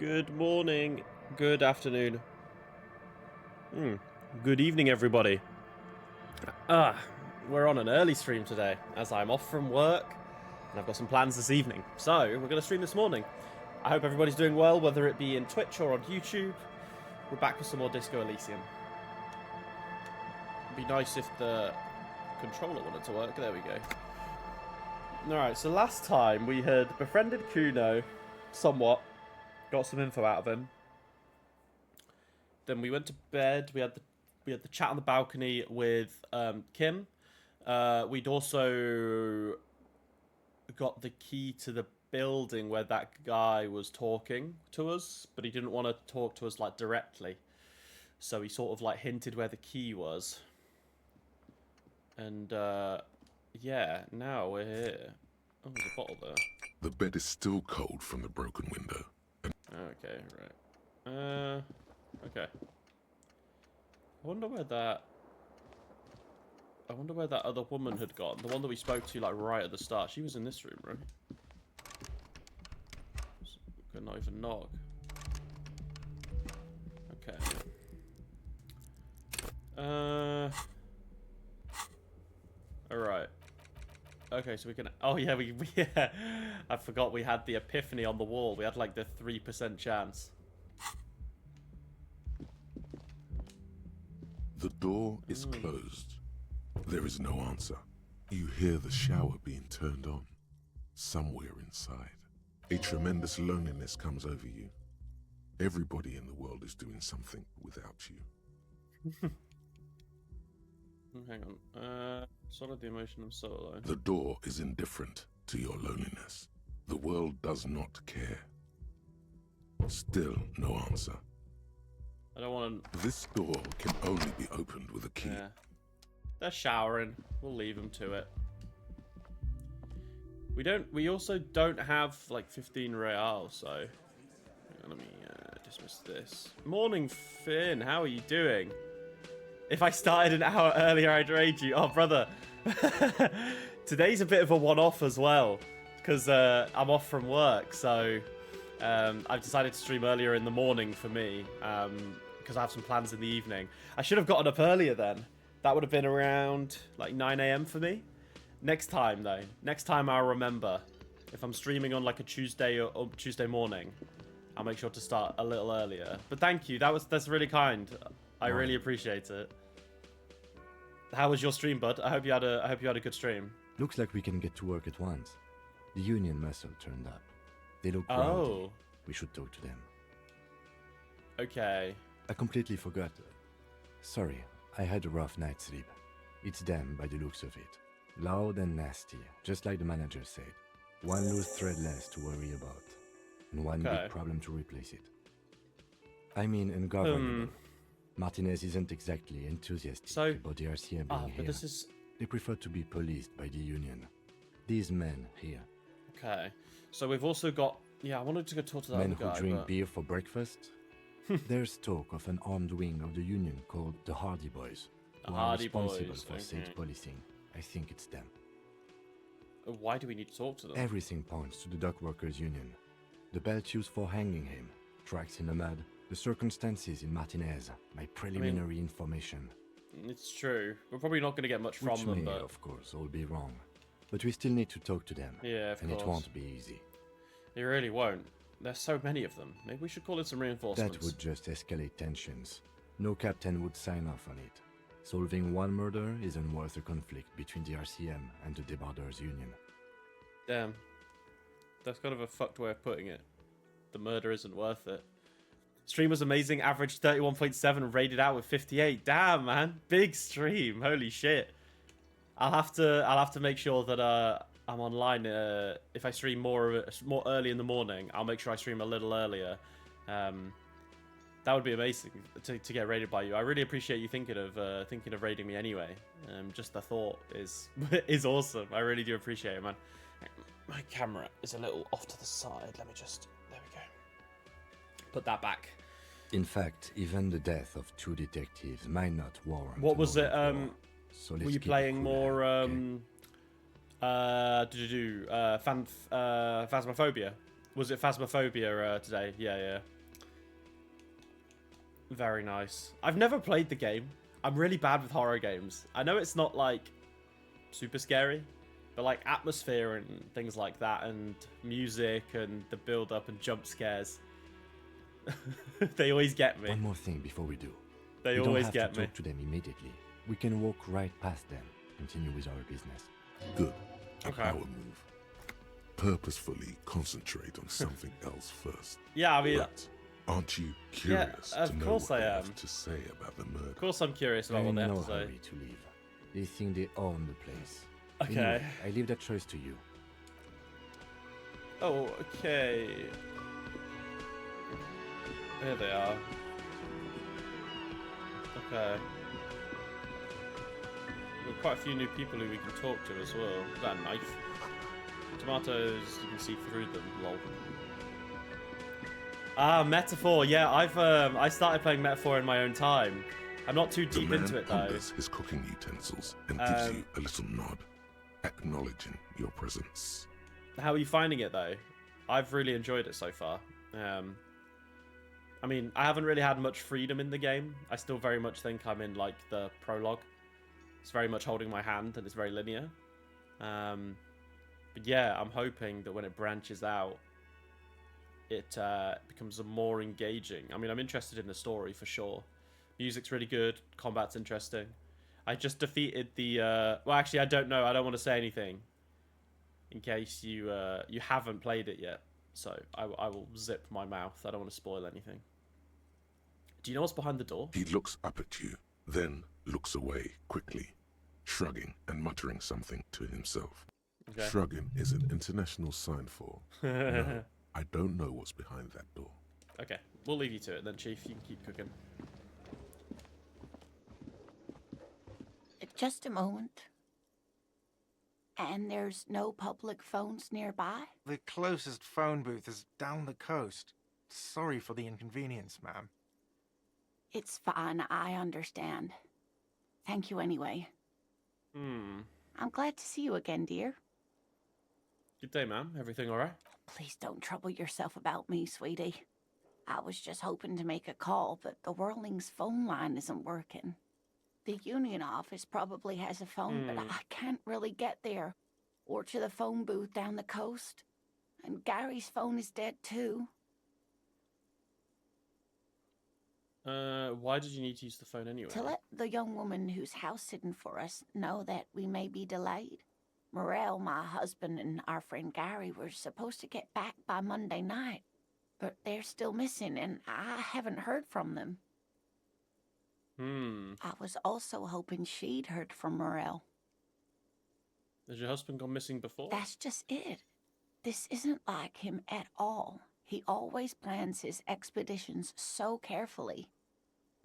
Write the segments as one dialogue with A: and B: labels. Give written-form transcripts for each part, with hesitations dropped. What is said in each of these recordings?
A: Good morning, good afternoon, good evening, everybody. We're on an early stream today, as I'm off from work, and I've got some plans this evening. So, we're going to stream this morning. I hope everybody's doing well, whether it be in Twitch or on YouTube. We're back with some more Disco Elysium. It'd be nice if the controller wanted to work. There we go. Alright, so last time we had befriended Kuno, somewhat. Got some info out of him. Then we went to bed. We had the chat on the balcony with Kim. We'd also got the key to the building where that guy was talking to us, but he didn't want to talk to us like directly. So he sort of like hinted where the key was. And yeah, now we're here. Oh, there's a bottle there.
B: The bed is still cold from the broken window.
A: Okay, right. Okay. I wonder where that other woman had gone. The one that we spoke to, like, right at the start. She was in this room, right? Could not even knock. Okay. Alright. Okay, so we can... Oh, yeah, yeah. I forgot we had the epiphany on the wall. We had, like, the 3% chance.
B: The door is closed. There is no answer. You hear the shower being turned on. Somewhere inside. A tremendous loneliness comes over you. Everybody in the world is doing something without you.
A: Hang on. Sort of the emotion of so alone.
B: The door is indifferent to your loneliness. The world does not care. Still no answer.
A: I don't want to...
B: This door can only be opened with a key.
A: Yeah. They're showering. We'll leave them to it. We also don't have, like, 15 real, so... Let me dismiss this. Morning, Finn. How are you doing? If I started an hour earlier, I'd raid you. Oh, brother. Today's a bit of a one-off as well, because I'm off from work, so I've decided to stream earlier in the morning for me, because I have some plans in the evening. I should have gotten up earlier then. That would have been around, like, 9 AM for me. Next time, though. Next time I'll remember. If I'm streaming on, like, a Tuesday or Tuesday morning, I'll make sure to start a little earlier. But thank you. That's really kind. I really appreciate it. How was your stream, bud? I hope you had a good stream.
C: Looks like we can get to work at once. The Union muscle turned up. They look
A: Oh.
C: rowdy. We should talk to them.
A: Okay.
C: I completely forgot. Sorry, I had a rough night's sleep. It's them by the looks of it. Loud and nasty, just like the manager said. One loose thread less to worry about. And one big problem to replace it. I mean, ungovernable. Martinez isn't exactly enthusiastic about the RCM being here.
A: But this is...
C: They prefer to be policed by the Union. These men here.
A: Okay. So we've also got... Yeah, I wanted to go talk to that
C: Men
A: other guy,
C: who drink
A: but...
C: beer for breakfast? There's talk of an armed wing of the Union called the Hardy Boys, who are
A: Hardy
C: responsible
A: Boys,
C: for state policing. I think it's them.
A: Why do we need to talk to them?
C: Everything points to the Dock Workers Union. The belt used for hanging him, tracks in the mud, the circumstances in Martinez, my preliminary information.
A: It's true. We're probably not going to get much from
C: Which
A: them,
C: may,
A: but...
C: of course, all be wrong. But we still need to talk to them.
A: Yeah, of
C: and
A: course.
C: it won't be easy.
A: It really won't. There's so many of them. Maybe we should call in some reinforcements.
C: That would just escalate tensions. No captain would sign off on it. Solving one murder isn't worth a conflict between the RCM and the Debarders Union.
A: Damn. That's kind of a fucked way of putting it. The murder isn't worth it. Stream was amazing. Average 31.7, rated out with 58. Damn, man. Big stream. Holy shit. I'll have to make sure that I'm online. If I stream more early in the morning, I'll make sure I stream a little earlier. That would be amazing to get raided by you. I really appreciate you thinking of raiding me anyway. Just the thought is is awesome. I really do appreciate it, man. My camera is a little off to the side. Let me just... There we go. Put that back.
C: In fact, even the death of 2 detectives might not warrant...
A: What was it?
C: So
A: were you playing more... Phasmophobia? Was it Phasmophobia today? Yeah, yeah. Very nice. I've never played the game. I'm really bad with horror games. I know it's not like super scary, but like atmosphere and things like that, and music and the build up and jump scares, they always get me.
C: One more thing before we do.
A: They
C: we
A: always
C: don't have
A: get
C: to
A: me.
C: talk to them immediately. We can walk right past them, continue with our business.
B: Good. A
A: Okay.
B: power move. Purposefully concentrate on something else first.
A: Yeah, I mean,
B: Right. Aren't you curious
A: of
B: to know
A: course
B: what
A: I
B: they
A: am.
B: have to say about the murder?
A: of course I'm curious about
C: I'm
A: what
C: in
A: they have
C: no
A: to say.
C: hurry to leave. They think they own the place.
A: Okay.
C: Anyway, I leave that choice to you.
A: Oh, okay. There they are. Okay. We've got quite a few new people who we can talk to as well. Is that a knife? Tomatoes, you can see through them. Lol. Ah, Metaphor. Yeah, I started playing Metaphor in my own time. I'm not too
B: The
A: deep
B: man
A: into it though.
B: ponders his cooking utensils and gives you a little nod, acknowledging your presence.
A: How are you finding it though? I've really enjoyed it so far. I mean, I haven't really had much freedom in the game. I still very much think I'm in like the prologue. It's very much holding my hand and it's very linear. But yeah, I'm hoping that when it branches out, it becomes a more engaging. I mean, I'm interested in the story for sure. Music's really good. Combat's interesting. I just defeated the. Well, actually, I don't know. I don't want to say anything in case you you haven't played it yet. So I will zip my mouth. I don't want to spoil anything. Do you know what's behind the door?
B: He looks up at you, then looks away quickly, shrugging and muttering something to himself.
A: Okay.
B: Shrugging is an international sign for, no, I don't know what's behind that door.
A: Okay, we'll leave you to it then, Chief. You can keep cooking.
D: Just a moment. And there's no public phones nearby?
E: The closest phone booth is down the coast. Sorry for the inconvenience, ma'am.
D: It's fine, I understand. Thank you anyway. I'm glad to see you again, dear.
A: Good day, ma'am. Everything all right?
D: Please don't trouble yourself about me, sweetie. I was just hoping to make a call, but the Whirling's phone line isn't working. The union office probably has a phone, but I can't really get there. Or to the phone booth down the coast. And Gary's phone is dead too.
A: Why did you need to use the phone anyway?
D: To let the young woman who's house sitting for us know that we may be delayed. Morel, my husband, and our friend Gary were supposed to get back by Monday night, but they're still missing, and I haven't heard from them. I was also hoping she'd heard from Morel.
A: Has your husband gone missing before?
D: That's just it. This isn't like him at all. He always plans his expeditions so carefully.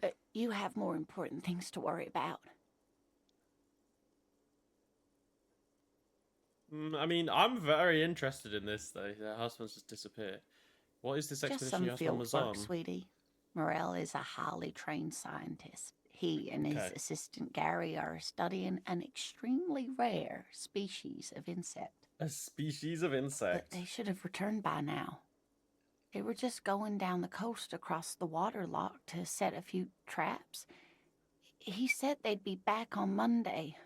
D: But you have more important things to worry about.
A: I mean, I'm very interested in this, though. Her husband's just disappeared. What is this
D: Just
A: expedition
D: some
A: your husband
D: field
A: was
D: work,
A: on?
D: sweetie. Morel is a highly trained scientist. He and his
A: Okay.
D: assistant Gary are studying an extremely rare species of insect.
A: A species of
D: But
A: insect.
D: they should have returned by now. They were just going down the coast across the water lock to set a few traps. He said they'd be back on Monday.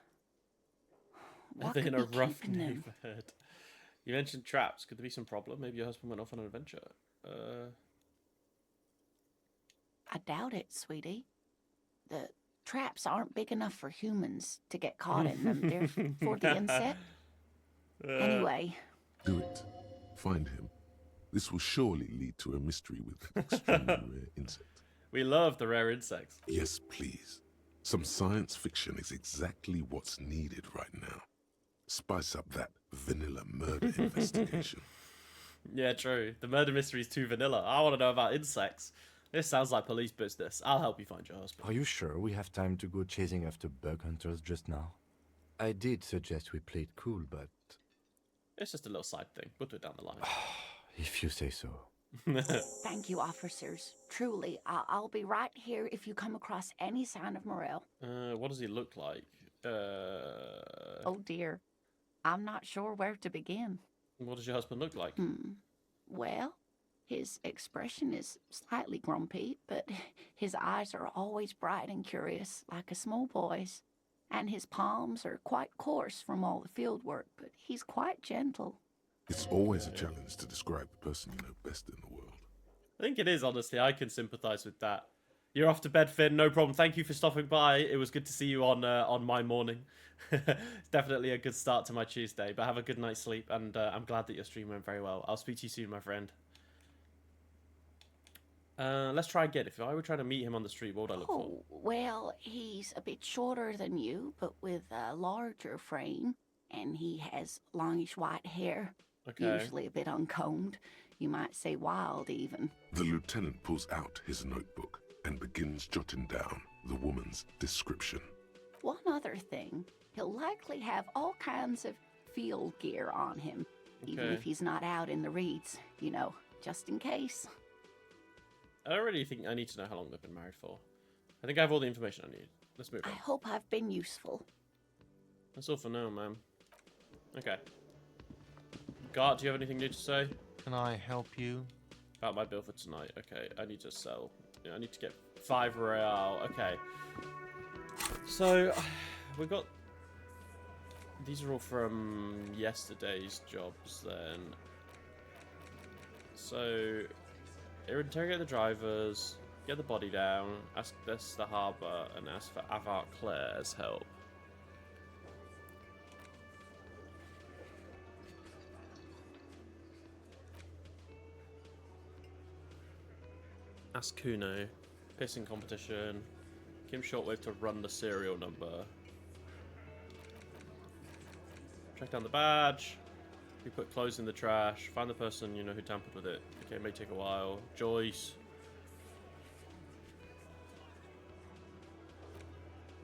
A: Are
D: What
A: they in
D: could
A: a
D: be
A: rough
D: keeping them?
A: neighborhood? You mentioned traps. Could there be some problem? Maybe your husband went off on an adventure.
D: I doubt it, sweetie. The traps aren't big enough for humans to get caught in them. They're for the insect. Anyway,
B: Do it. Find him. This will surely lead to a mystery with extremely rare insect.
A: We love the rare insects.
B: Yes, please. Some science fiction is exactly what's needed right now. Spice up that vanilla murder investigation.
A: Yeah, true. The murder mystery is too vanilla. I want to know about insects. This sounds like police business. I'll help you find your husband.
C: Are you sure we have time to go chasing after bug hunters just now? I did suggest we play it cool, but
A: It's just a little side thing. We'll do it down the line.
C: if you say so.
D: thank you, officers. Truly, I'll be right here if you come across any sign of Morel.
A: What does he look like?
D: Oh dear. I'm not sure where to begin.
A: What does your husband look like?
D: Well, his expression is slightly grumpy, but his eyes are always bright and curious, like a small boy's. And his palms are quite coarse from all the field work, but he's quite gentle.
B: It's always a challenge to describe the person you know best in the world.
A: I think it is, honestly. I can sympathise with that. You're off to bed, Finn. No problem. Thank you for stopping by. It was good to see you on my morning. It's definitely a good start to my Tuesday. But have a good night's sleep, and I'm glad that your stream went very well. I'll speak to you soon, my friend. Let's try again. If I were trying to meet him on the street, what would I look for?
D: Oh, well, he's a bit shorter than you, but with a larger frame, and he has longish white hair.
A: Okay.
D: Usually a bit uncombed. You might say wild, even.
B: The lieutenant pulls out his notebook and begins jotting down the woman's description.
D: One other thing, he'll likely have all kinds of field gear on him, even
A: Okay.
D: if he's not out in the reeds, you know, just in case.
A: I don't really think I need to know how long they've been married for. I think I have all the information I need. Let's move
D: I
A: on.
D: hope I've been useful.
A: That's all for now, ma'am. Okay. Gart, do you have anything new to say?
E: Can I help you?
A: About my bill for tonight. Okay, I need to sell. Yeah, I need to get 5 real. Okay. So, we got... These are all from yesterday's jobs, then. So, interrogate the drivers, get the body down, ask this the harbour, and ask for Avar Claire's help. Ask Kuno. Pissing competition. Kim Shortwave to run the serial number. Track down the badge. We put clothes in the trash. Find the person you know who tampered with it. Okay, it may take a while. Joyce.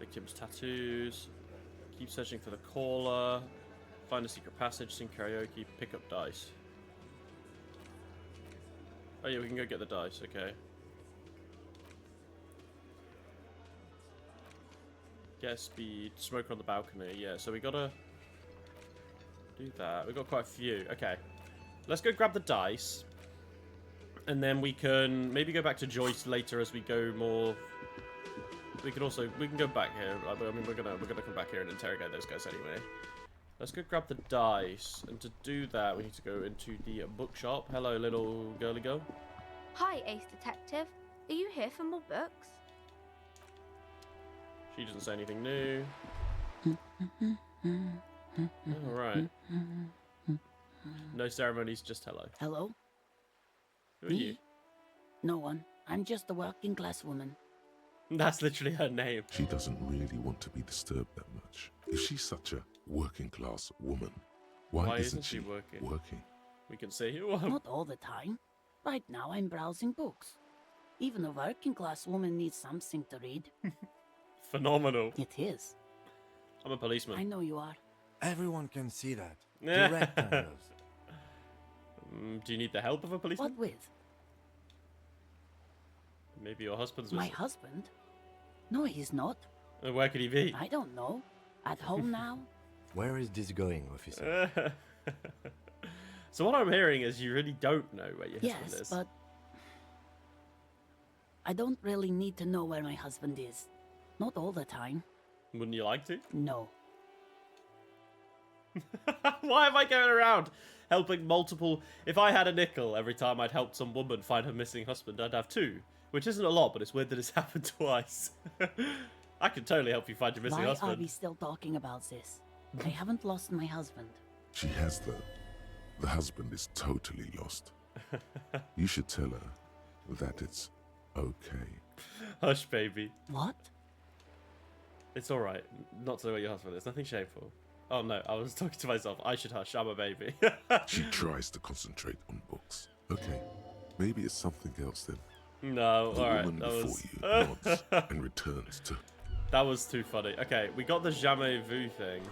A: Victim's tattoos. Keep searching for the caller. Find a secret passage. Sing karaoke. Pick up dice. Oh yeah, we can go get the dice. Okay. Get speed. Smoker on the balcony. Yeah, so we gotta do that. We've got quite a few. Okay. Let's go grab the dice. And then we can maybe go back to Joyce later as we go more. We can go back here. I mean, we're gonna come back here and interrogate those guys anyway. Let's go grab the dice. And to do that, we need to go into the bookshop. Hello, little girly girl.
F: Hi, Ace Detective. Are you here for more books?
A: She doesn't say anything new. Alright. No ceremonies, just hello.
D: Hello?
A: Who are you?
D: No one. I'm just a working class woman.
A: That's literally her name.
B: She doesn't really want to be disturbed that much. If she's such a working class woman, why isn't she working?
A: We can see.
D: Not all the time. Right now I'm browsing books. Even a working class woman needs something to read.
A: Phenomenal.
D: It is.
A: I'm a
D: I
A: policeman.
D: know you are.
C: Everyone can see that. The rectangles.
A: Do you need the help of a policeman?
D: What with?
A: Maybe your husband's
D: My
A: with
D: husband? No, he's not.
A: Where could he be?
D: I don't know. At home now?
C: Where is this going, officer?
A: So what I'm hearing is you really don't know where your husband
D: Yes,
A: is.
D: but I don't really need to know where my husband is. Not all the time.
A: Wouldn't you like to?
D: No.
A: Why am I going around helping multiple... If I had a nickel every time I'd helped some woman find her missing husband, I'd have 2. Which isn't a lot, but it's weird that it's happened twice. I could totally help you find your missing
D: Why are
A: husband.
D: we still talking about this? I haven't lost my husband.
B: She has though. The husband is totally lost. You should tell her that it's okay.
A: Hush, baby.
D: What?
A: It's alright. Not to know where your husband is. Nothing shameful. Oh no, I was talking to myself. I should hush. I'm a baby.
B: She tries to concentrate on books. Okay, maybe it's something else then.
A: No,
B: The
A: alright.
B: woman
A: That
B: before
A: was...
B: you nods and returns to...
A: That was too funny. Okay, we got the jamais vu thing.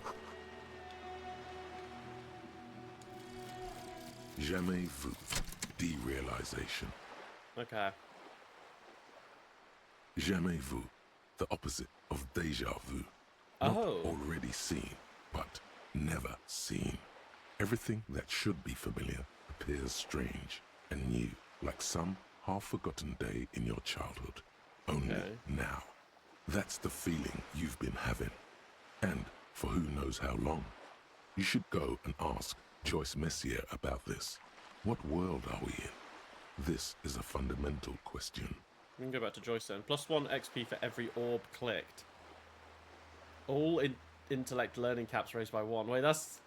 B: Jamais vu. Derealization.
A: Okay.
B: Jamais vu. The opposite of déjà vu. Not
A: Oh.
B: already seen, but never seen. Everything that should be familiar appears strange and new, like some half-forgotten day in your childhood. Only now. That's the feeling you've been having. And for who knows how long. You should go and ask Joyce Messier about this. What world are we in? This is a fundamental question.
A: We can go back to Joyce then. +1 XP for every orb clicked. All intellect learning caps raised by 1. Wait, that's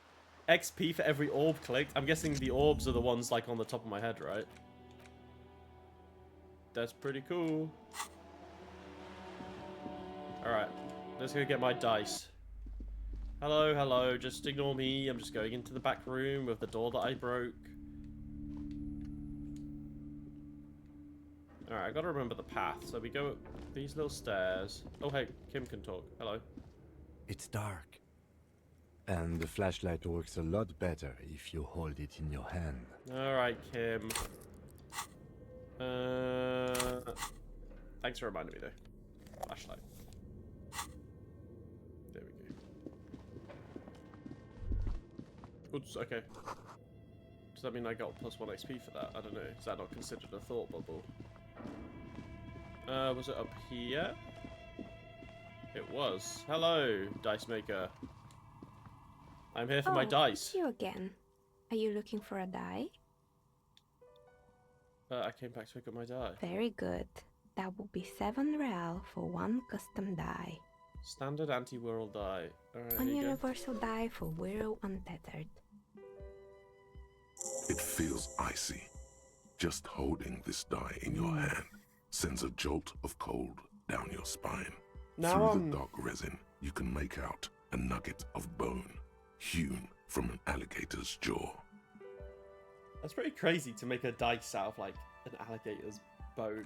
A: XP for every orb clicked? I'm guessing the orbs are the ones like on the top of my head, right? That's pretty cool. Alright, let's go get my dice. Hello, hello, just ignore me. I'm just going into the back room with the door that I broke. Alright, I gotta remember the path. So we go up these little stairs. Oh, hey, Kim can talk. Hello.
C: It's dark. And the flashlight works a lot better if you hold it in your hand.
A: Alright, Kim. Thanks for reminding me, though. Flashlight. There we go. Oops, okay. Does that mean I got +1 XP for that? I don't know. Is that not considered a thought bubble? Was it up here? It was. Hello, dice maker. I'm here for my dice.
G: It's you again. Are you looking for a die?
A: I came back to pick up my die.
G: Very good. That will be 7 real for 1 custom die.
A: Standard anti-whirl die. Alright,
G: One
A: here you go.
G: universal die for Whirl Untethered.
B: It feels icy. Just holding this die in your hand sends a jolt of cold down your spine.
A: Now
B: Through the dark resin, you can make out a nugget of bone hewn from an alligator's jaw.
A: That's pretty crazy to make a dice out of, like, an alligator's bone.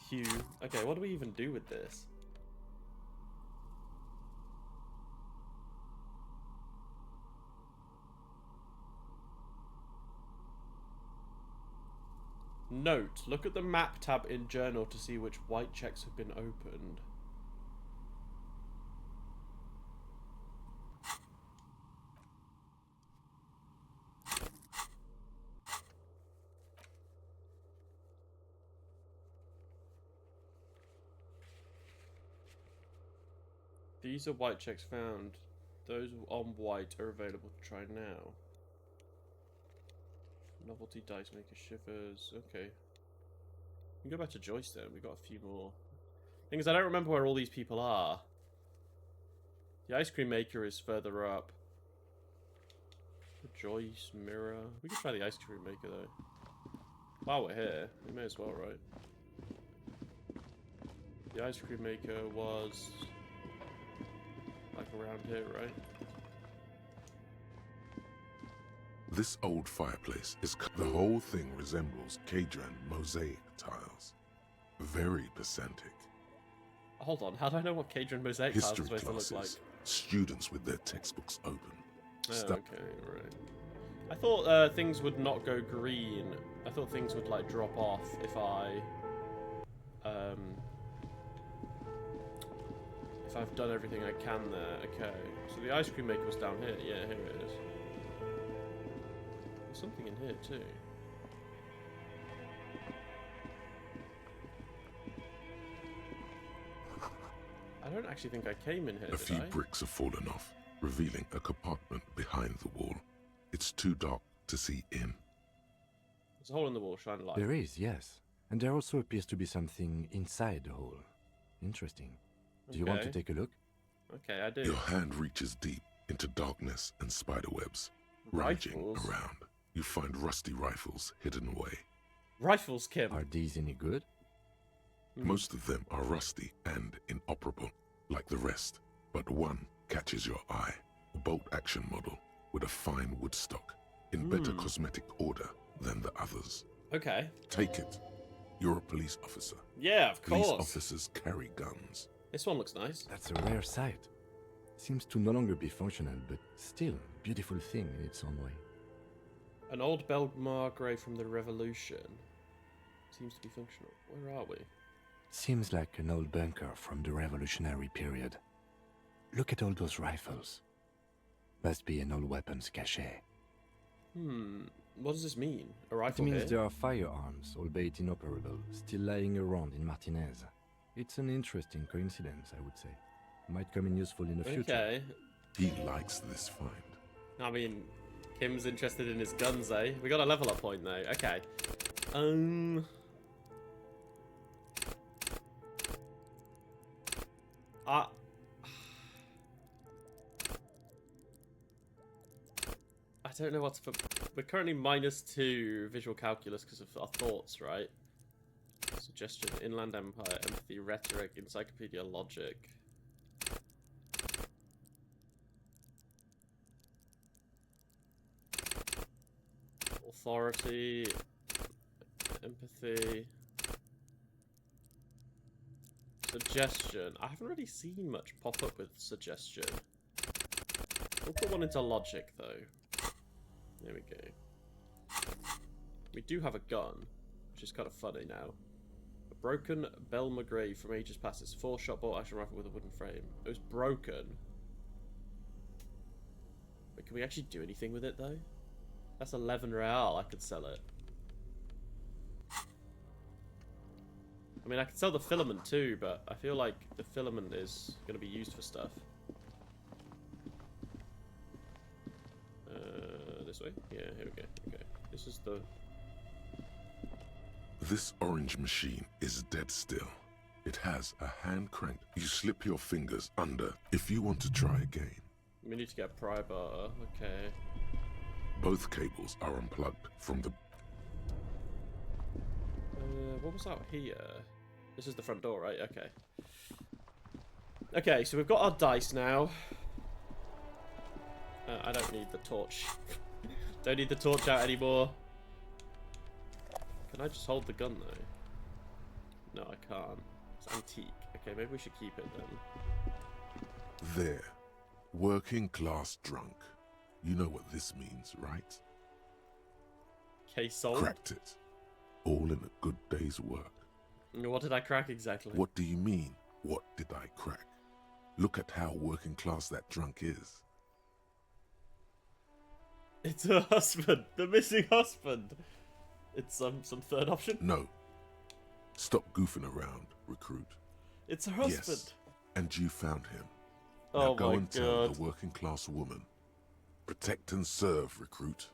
A: Hew. Okay, what do we even do with this? Note, look at the map tab in journal to see which white checks have been opened. These are white checks found. Those on white are available to try now. Novelty dice maker shivers. Okay. We can go back to Joyce then. We got a few more. Thing is, I don't remember where all these people are. The ice cream maker is further up. Joyce, mirror. We can try the ice cream maker though. While we're here, we may as well, right? The ice cream maker was like around here, right?
B: This old fireplace is the whole thing resembles Cadran mosaic tiles. Very pedantic.
A: Hold on, how do I know what Cadran mosaic tiles is
B: History
A: supposed to look like?
B: classes, students with their textbooks open.
A: Oh, okay, right. I thought things would not go green. I thought things would like drop off if I've done everything I can there. Okay, so the ice cream maker was down here. Yeah, here it is. There's something in here too. I don't actually think I came in here,
B: A few
A: did I?
B: bricks have fallen off, revealing a compartment behind the wall. It's too dark to see in.
A: There's a hole in the wall, shine light.
C: There is, yes. And there also appears to be something inside the hole. Interesting. Do you want to
A: Okay.
C: take a look?
A: Okay, I do.
B: Your hand reaches deep into darkness and spiderwebs. Rummaging
A: Rifles?
B: around, you find rusty rifles hidden away.
A: Rifles, Kim.
C: Are these any good?
B: Most of them are rusty and inoperable, like the rest. But one catches your eye. A bolt-action model with a fine wood stock, in better cosmetic order than the others.
A: Okay.
B: Take it. You're a police officer.
A: Yeah, of
B: Police
A: course.
B: officers carry guns.
A: This one looks nice.
C: That's a rare sight. Seems to no longer be functional, but still a beautiful thing in its own way.
A: An old Belmar grey from the Revolution. Seems to be functional. Where are we?
C: Seems like an old bunker from the revolutionary period. Look at all those rifles. Must be an old weapons cache.
A: What does this mean? A
C: It
A: rifle
C: means
A: here?
C: there are firearms, albeit inoperable, still lying around in Martinez. It's an interesting coincidence, I would say. Might come in useful in the future.
A: Okay.
B: He likes this find.
A: I mean, Kim's interested in his guns, eh? We got a level up point though. Okay. I don't know what's for. We're currently -2 visual calculus because of our thoughts, right? Suggestion, Inland Empire, empathy, rhetoric, encyclopedia, logic. Authority, empathy, suggestion. I haven't really seen much pop up with suggestion. We'll put one into logic though. There we go. We do have a gun, which is kind of funny now. A broken Bell McGray from ages past. It's 4-shot bolt action rifle with a wooden frame. It was broken. But can we actually do anything with it though? That's 11 real. I could sell it. I mean, I could sell the filament too, but I feel like the filament is going to be used for stuff. This way? Yeah, here we go. Okay. This is the...
B: This orange machine is dead still. It has a hand crank. You slip your fingers under if you want to try again.
A: We need to get a pry bar. Okay.
B: Both cables are unplugged from the...
A: What was out here? This is the front door, right? Okay. Okay, so we've got our dice now. I don't need the torch. Don't need the torch out anymore. Can I just hold the gun though? No, I can't. It's antique. Okay, maybe we should keep it then.
B: There. Working class drunk. You know what this means, right?
A: Case solved.
B: Cracked it. All in a good day's work.
A: What did I crack exactly?
B: What do you mean, what did I crack? Look at how working class that drunk is.
A: It's her husband. The missing husband. It's some third option.
B: No. Stop goofing around, recruit.
A: It's her husband.
B: Yes, and you found him.
A: Oh
B: Now go
A: my
B: and tell
A: God.
B: the working class woman. Protect and serve, recruit.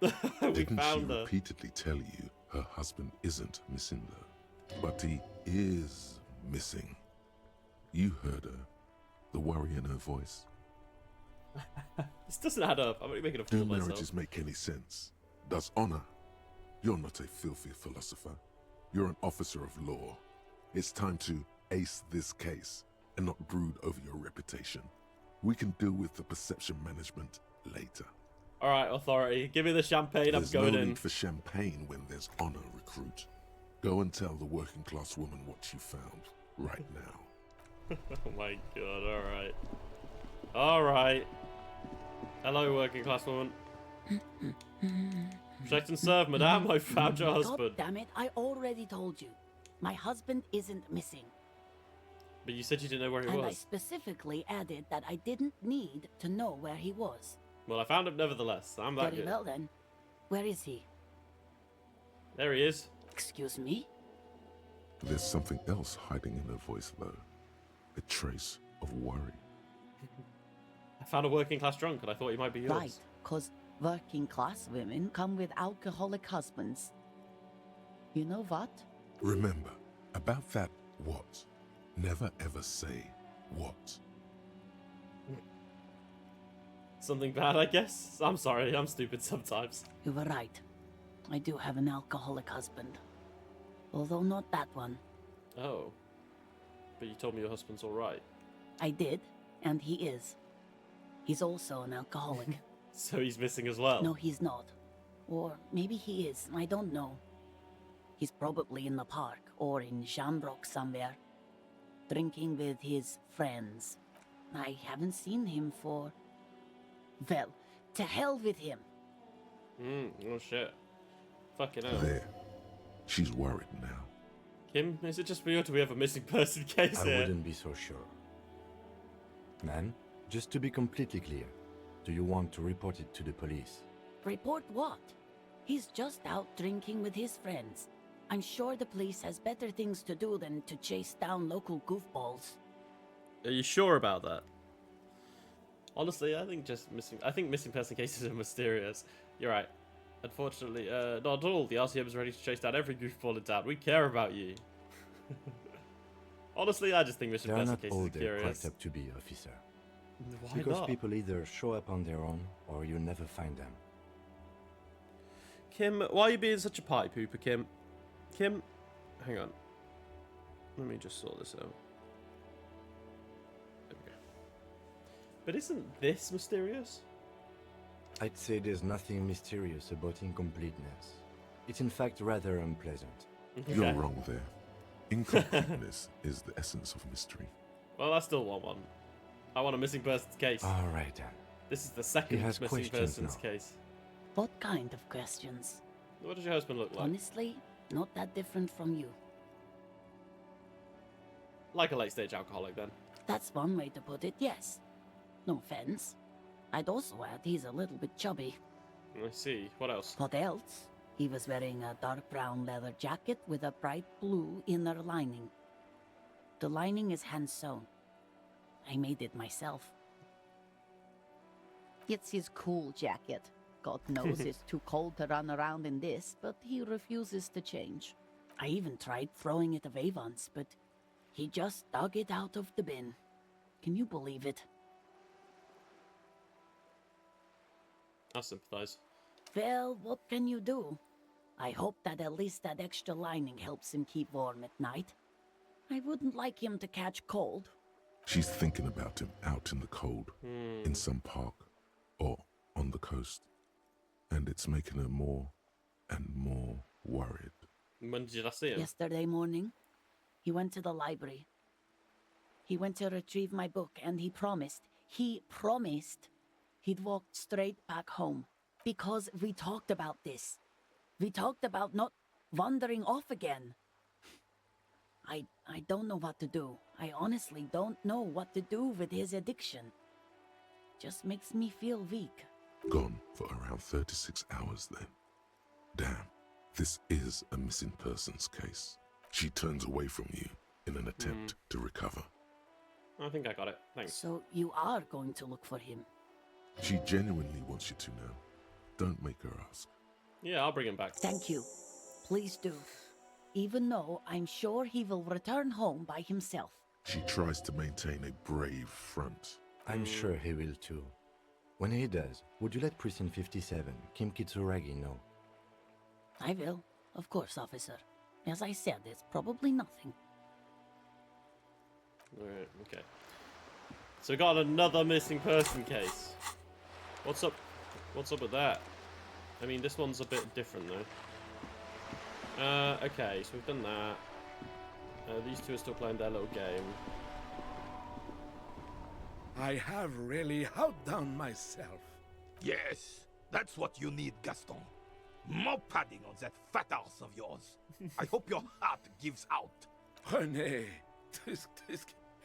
A: We
B: Didn't she
A: found her.
B: repeatedly tell you her husband isn't missing though? But he is missing. You heard her. The worry in her voice.
A: This doesn't add up. I'm only making a fool
B: Do
A: of myself.
B: marriages make any sense? Does honor? You're not a filthy philosopher. You're an officer of law. It's time to ace this case and not brood over your reputation. We can deal with the perception management later.
A: All right, authority. Give me the champagne.
B: There's
A: I'm going
B: no
A: in.
B: need for champagne when there's honor, recruit. Go and tell the working class woman what you found right now.
A: Oh my God. All right. All right. Hello, working class woman. Protect and serve, madame. I found your husband.
H: God damn it, I already told you. My husband isn't missing.
A: But you said you didn't know where he
H: And I
A: was.
H: specifically added that I didn't need to know where he was.
A: Well, I found him nevertheless. I'm that
H: Very
A: good.
H: well then. Where is he?
A: There he is.
H: Excuse me?
B: There's something else hiding in her voice, though. A trace of worry.
A: I found a working class drunk, and I thought he might be yours.
H: Right, because working class women come with alcoholic husbands. You know what?
B: Remember, about that what? Never ever say what.
A: Something bad, I guess. I'm sorry. I'm stupid sometimes.
H: You were right. I do have an alcoholic husband. Although not that one.
A: Oh. But you told me your husband's all right.
H: I did, and he is. He's also an alcoholic.
A: So he's missing as well.
H: No, he's not. Or maybe he is, I don't know. He's probably in the park or in Shamrock somewhere, drinking with his friends. I haven't seen him for... Well, to hell with him.
A: Oh shit. Fucking hell.
B: There. She's worried now.
A: Kim, is it just me or do we have a missing person case
C: I
A: here?
C: wouldn't be so sure. Man, just to be completely clear, do you want to report it to the police?
H: Report what? He's just out drinking with his friends. I'm sure the police has better things to do than to chase down local goofballs.
A: Are you sure about that? Honestly, I think missing person cases are mysterious. You're right. Unfortunately, not at all. The RCM is ready to chase down every goofball in town. We care about you. Honestly, I just think missing
C: They are
A: person
C: not all
A: cases are
C: there
A: curious.
C: cracked up to be, officer.
A: Why
C: Because
A: not?
C: people either show up on their own, or you never find them.
A: Kim, why are you being such a party pooper, Kim? Kim, hang on. Let me just sort this out. There we go. But isn't this mysterious?
C: I'd say there's nothing mysterious about incompleteness. It's in fact rather unpleasant.
B: You're
A: Okay.
B: wrong there. Incompleteness is the essence of mystery.
A: Well, I still want one. I want a missing persons case.
C: All right then.
A: This is the second
C: has
A: missing
C: questions
A: persons
C: now.
A: case.
H: What kind of questions?
A: What does your husband look like?
H: Honestly, not that different from you.
A: Like a late-stage alcoholic, then.
H: That's one way to put it, yes. No offense. I'd also add he's a little bit chubby.
A: I see. What else?
H: What else? He was wearing a dark brown leather jacket with a bright blue inner lining. The lining is hand-sewn. I made it myself. It's his cool jacket. God knows it's too cold to run around in this, but he refuses to change. I even tried throwing it away once, but he just dug it out of the bin. Can you believe it?
A: I sympathize.
H: Well, what can you do? I hope that at least that extra lining helps him keep warm at night. I wouldn't like him to catch cold.
B: She's thinking about him out in the cold, in some park, or on the coast. And it's making her more and more worried.
A: When did I see him?
H: Yesterday morning, he went to the library. He went to retrieve my book, and he promised he'd walk straight back home. Because we talked about this. We talked about not wandering off again. I don't know what to do. I honestly don't know what to do with his addiction. Just makes me feel weak.
B: Gone for around 36 hours then. Damn, this is a missing persons case. She turns away from you in an attempt to recover.
A: I think I got it. Thanks.
H: So you are going to look for him.
B: She genuinely wants you to know. Don't make her ask.
A: Yeah, I'll bring him back.
H: Thank you. Please do. Even though I'm sure he will return home by himself.
B: She tries to maintain a brave front.
C: I'm sure he will too. When he does, would you let Precinct 57, Kim Kitsuragi, know?
H: I will. Of course, officer. As I said, it's probably nothing.
A: Alright, okay. So we got another missing person case. What's up? What's up with that? I mean, this one's a bit different though. Okay, so we've done that. These two are still playing their little game.
I: I have really outdone myself.
J: Yes, that's what you need, Gaston. More padding on that fat arse of yours. I hope your heart gives out.
I: René,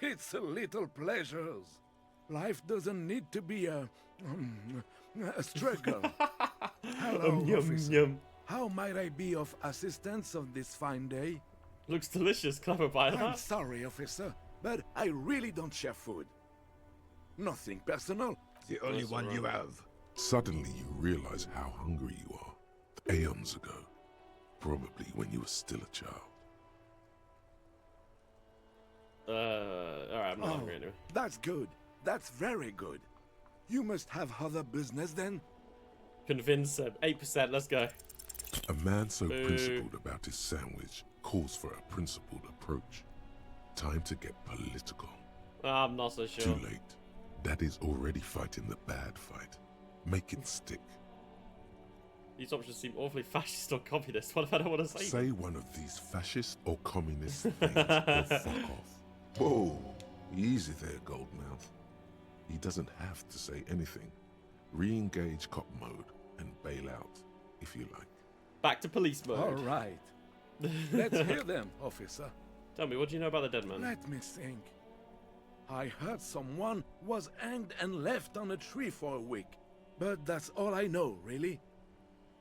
I: it's a little pleasures. Life doesn't need to be a struggle. Hello, officer. How might I be of assistance on this fine day?
A: Looks delicious, clever by
I: I'm
A: that.
I: sorry, officer, but I really don't share food. Nothing personal.
J: The only
A: That's
J: one you
A: right.
J: have.
B: Suddenly you realize how hungry you are. Aeons ago. Probably when you were still a child.
A: Alright, I'm not hungry anyway.
I: That's good. That's very good. You must have other business then?
A: Convince him. 8%, let's go.
B: A man so
A: Boo.
B: principled about his sandwich calls for a principled approach. Time to get political.
A: I'm not so sure.
B: Too late. Daddy's already fighting the bad fight. Make it stick.
A: These options seem awfully fascist or communist. What if I don't want to say
B: Say one of these fascist or communist things or fuck off. Whoa, easy there, Goldmouth. He doesn't have to say anything. Re-engage cop mode and bail out, if you like.
A: Back to police mode.
I: All right. Let's hear them, officer.
A: Tell me, what do you know about the dead man?
I: Let me think. I heard someone was hanged and left on a tree for a week, but that's all I know, really.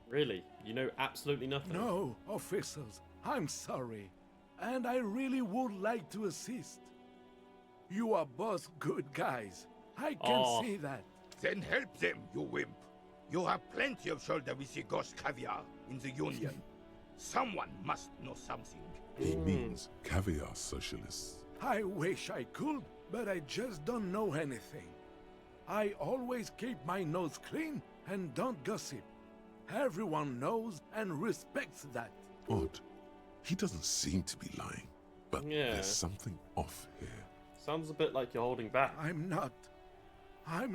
A: Really? You know absolutely nothing?
I: No, officers, I'm sorry. And I really would like to assist. You are both good guys. I can see that.
J: Then help them, you wimp. You have plenty of shoulder with the ghost caviar in the Union. Someone must know something.
B: He means caviar socialists.
I: I wish I could, but I just don't know anything. I always keep my nose clean and don't gossip. Everyone knows and respects that.
B: Odd. He doesn't seem to be lying, but there's something off here.
A: Sounds a bit like you're holding back.
I: I'm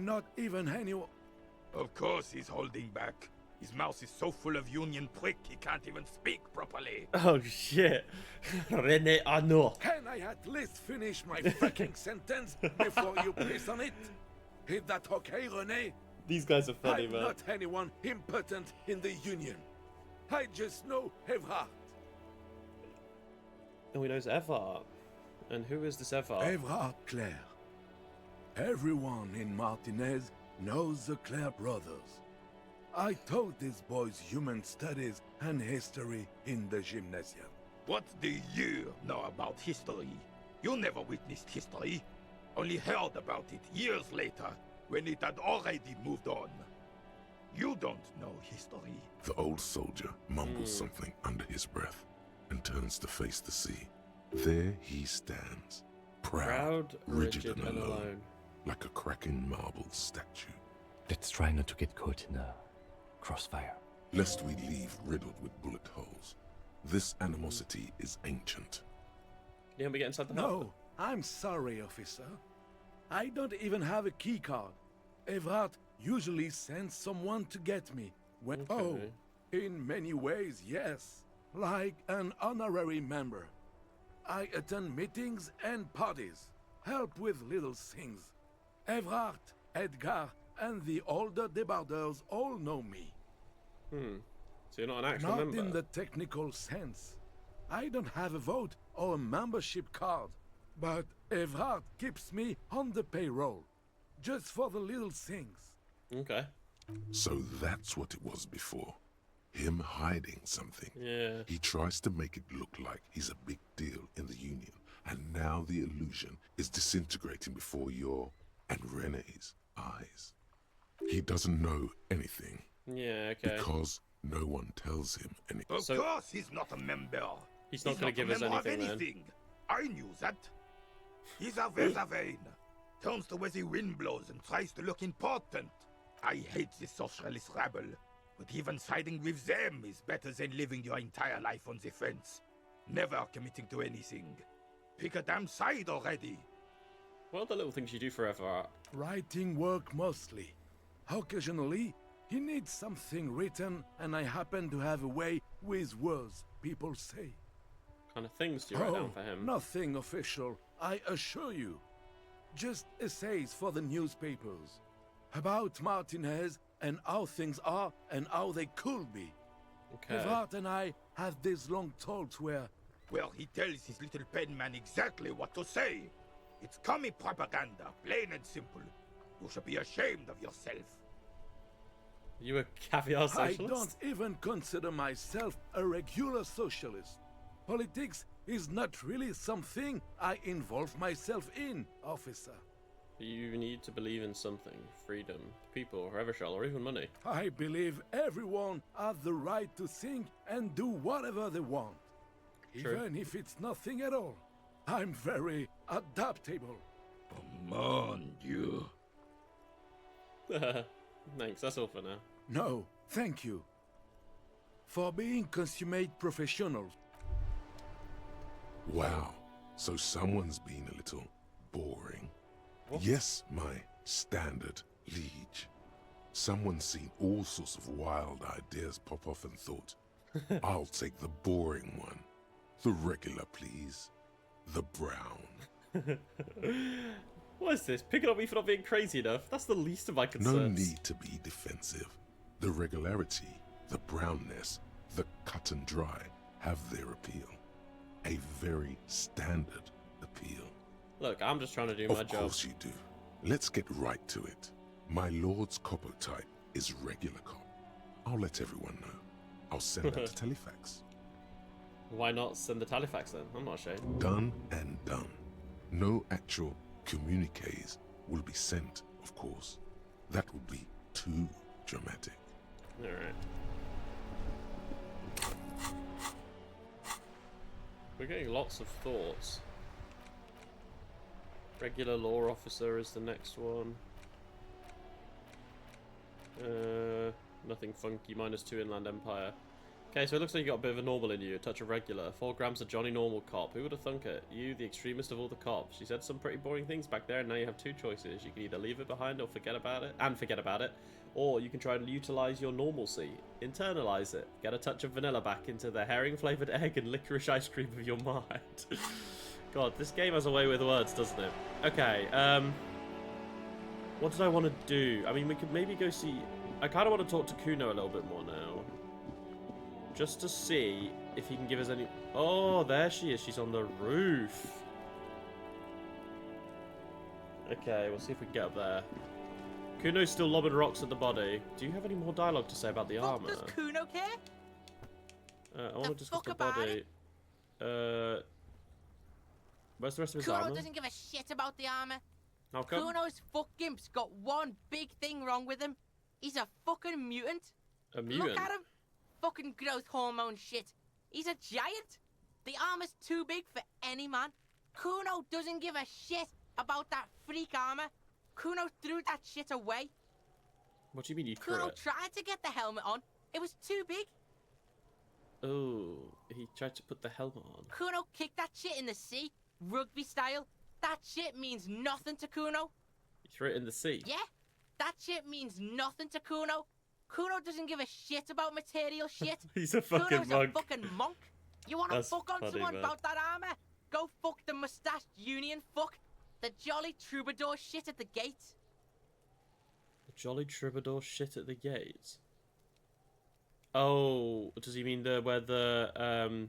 I: not even anyone.
J: Of course he's holding back. His mouth is so full of Union prick he can't even speak properly.
A: Oh shit. René Arnoux.
I: Can I at least finish my fucking sentence before you piss on it? Is that okay, René?
A: These guys are funny,
I: I'm
A: man.
I: not anyone important in the Union. I just know Evrard.
A: And we know Evrard. And who is this Evrard?
I: Evrard Clare. Everyone in Martinez knows the Clare brothers. I taught these boys human studies and history in the gymnasium.
J: What do you know about history? You never witnessed history. Only heard about it years later, when it had already moved on. You don't know history.
B: The old soldier mumbles something under his breath and turns to face the sea. There he stands, proud, rigid and alone, like a cracking marble statue.
C: Let's try not to get caught in a crossfire.
B: Lest we leave riddled with bullet holes. This animosity is ancient.
A: You want me to get inside the hut?
I: No, I'm sorry, officer. I don't even have a key card. Evrard usually sends someone to get me. When Oh, in many ways, yes. Like an honorary member. I attend meetings and parties. Help with little things. Evrard, Edgar, and the older debarders all know me.
A: So you're not an actual
I: Not
A: member?
I: in the technical sense. I don't have a vote or a membership card. But Evrard keeps me on the payroll. Just for the little things.
A: Okay.
B: So that's what it was before. Him hiding something.
A: Yeah.
B: He tries to make it look like he's a big deal in the Union. And now the illusion is disintegrating before your and Rene's eyes. He doesn't know anything.
A: Yeah, okay.
B: Because no one tells him anything.
J: Of course he's not a member.
A: He's not going to give us
J: a member
A: anything,
J: of anything. I knew that. He's a Verzavain. Turns the way the wind blows and tries to look important. I hate this socialist rabble. But even siding with them is better than living your entire life on the fence. Never committing to anything. Pick a damn side already.
A: What are the little things you do forever?
I: Writing work mostly. Occasionally, he needs something written, and I happen to have a way with words, people say.
A: What kind of things do you write down for him?
I: Nothing official, I assure you. Just essays for the newspapers. About Martinez and how things are and how they could be.
A: Okay.
I: Evrard and I had these long talks where...
J: Well, he tells his little pen man exactly what to say. It's commie propaganda, plain and simple. You should be ashamed of yourself.
A: You a caviar socialist?
I: I don't even consider myself a regular socialist. Politics is not really something I involve myself in, officer.
A: You need to believe in something. Freedom, people, Revachol, or even money.
I: I believe everyone has the right to think and do whatever they want.
A: True.
I: Even if it's nothing at all. I'm very adaptable.
J: Mon Dieu.
A: Thanks, that's all for now.
I: No, thank you. For being consummate professionals.
B: Wow. So someone's been a little boring. Yes, my standard liege. Someone's seen all sorts of wild ideas pop off and thought, I'll take the boring one. The regular, please. The brown.
A: What is this? Picking on me for not being crazy enough? That's the least of my concerns.
B: No need to be defensive. The regularity, the brownness, the cut and dry have their appeal. A very standard appeal.
A: Look, I'm just trying to do my job.
B: Of course you do. Let's get right to it. My lord's copper type is regular cop. I'll let everyone know. I'll send that to Telefax.
A: Why not send the Telefax then? I'm not ashamed.
B: Done and done. No actual communiques will be sent, of course. That would be too dramatic.
A: Alright. We're getting lots of thoughts. Regular law officer is the next one. Nothing funky. -2 Inland Empire. Okay, so it looks like you got a bit of a normal in you. A touch of regular. 4 grams of Johnny Normal cop. Who would have thunk it? You, the extremist of all the cops. You said some pretty boring things back there, and now you have 2 choices. You can either leave it behind or forget about it. Or you can try and utilize your normalcy. Internalize it. Get a touch of vanilla back into the herring-flavored egg and licorice ice cream of your mind. God, this game has a way with words, doesn't it? Okay, what did I want to do? I mean, we could maybe go see... I kind of want to talk to Kuno a little bit more now. Just to see if he can give us any... Oh, there she is. She's on the roof. Okay, we'll see if we can get up there. Kuno's still lobbing rocks at the body. Do you have any more dialogue to say about the armor?
K: Does Kuno care?
A: I want to discuss the body. Where's the rest of his
K: Kuno
A: armor?
K: doesn't give a shit about the armor.
A: How come?
K: Kuno's gimp's got one big thing wrong with him. He's a fucking mutant.
A: A mutant?
K: Look at him. Fucking growth hormone shit. He's a giant. The armor's too big for any man. Kuno doesn't give a shit about that freak armor. Kuno threw that shit away.
A: What do you mean you threw
K: Kuno
A: it?
K: tried to get the helmet on. It was too big.
A: Oh, he tried to put the helmet on.
K: Kuno kicked that shit in the sea, rugby style. That shit means nothing to Kuno.
A: You threw it in the sea?
K: Yeah, that shit means nothing to Kuno. Kuno doesn't give a shit about material shit.
A: He's a fucking
K: Kuno's
A: monk.
K: a fucking monk. You wanna
A: That's
K: fuck on
A: funny,
K: someone
A: man.
K: about that armor? Go fuck the mustached union fuck. The jolly troubadour shit at the gate.
A: The jolly troubadour shit at the gate? Oh, does he mean where the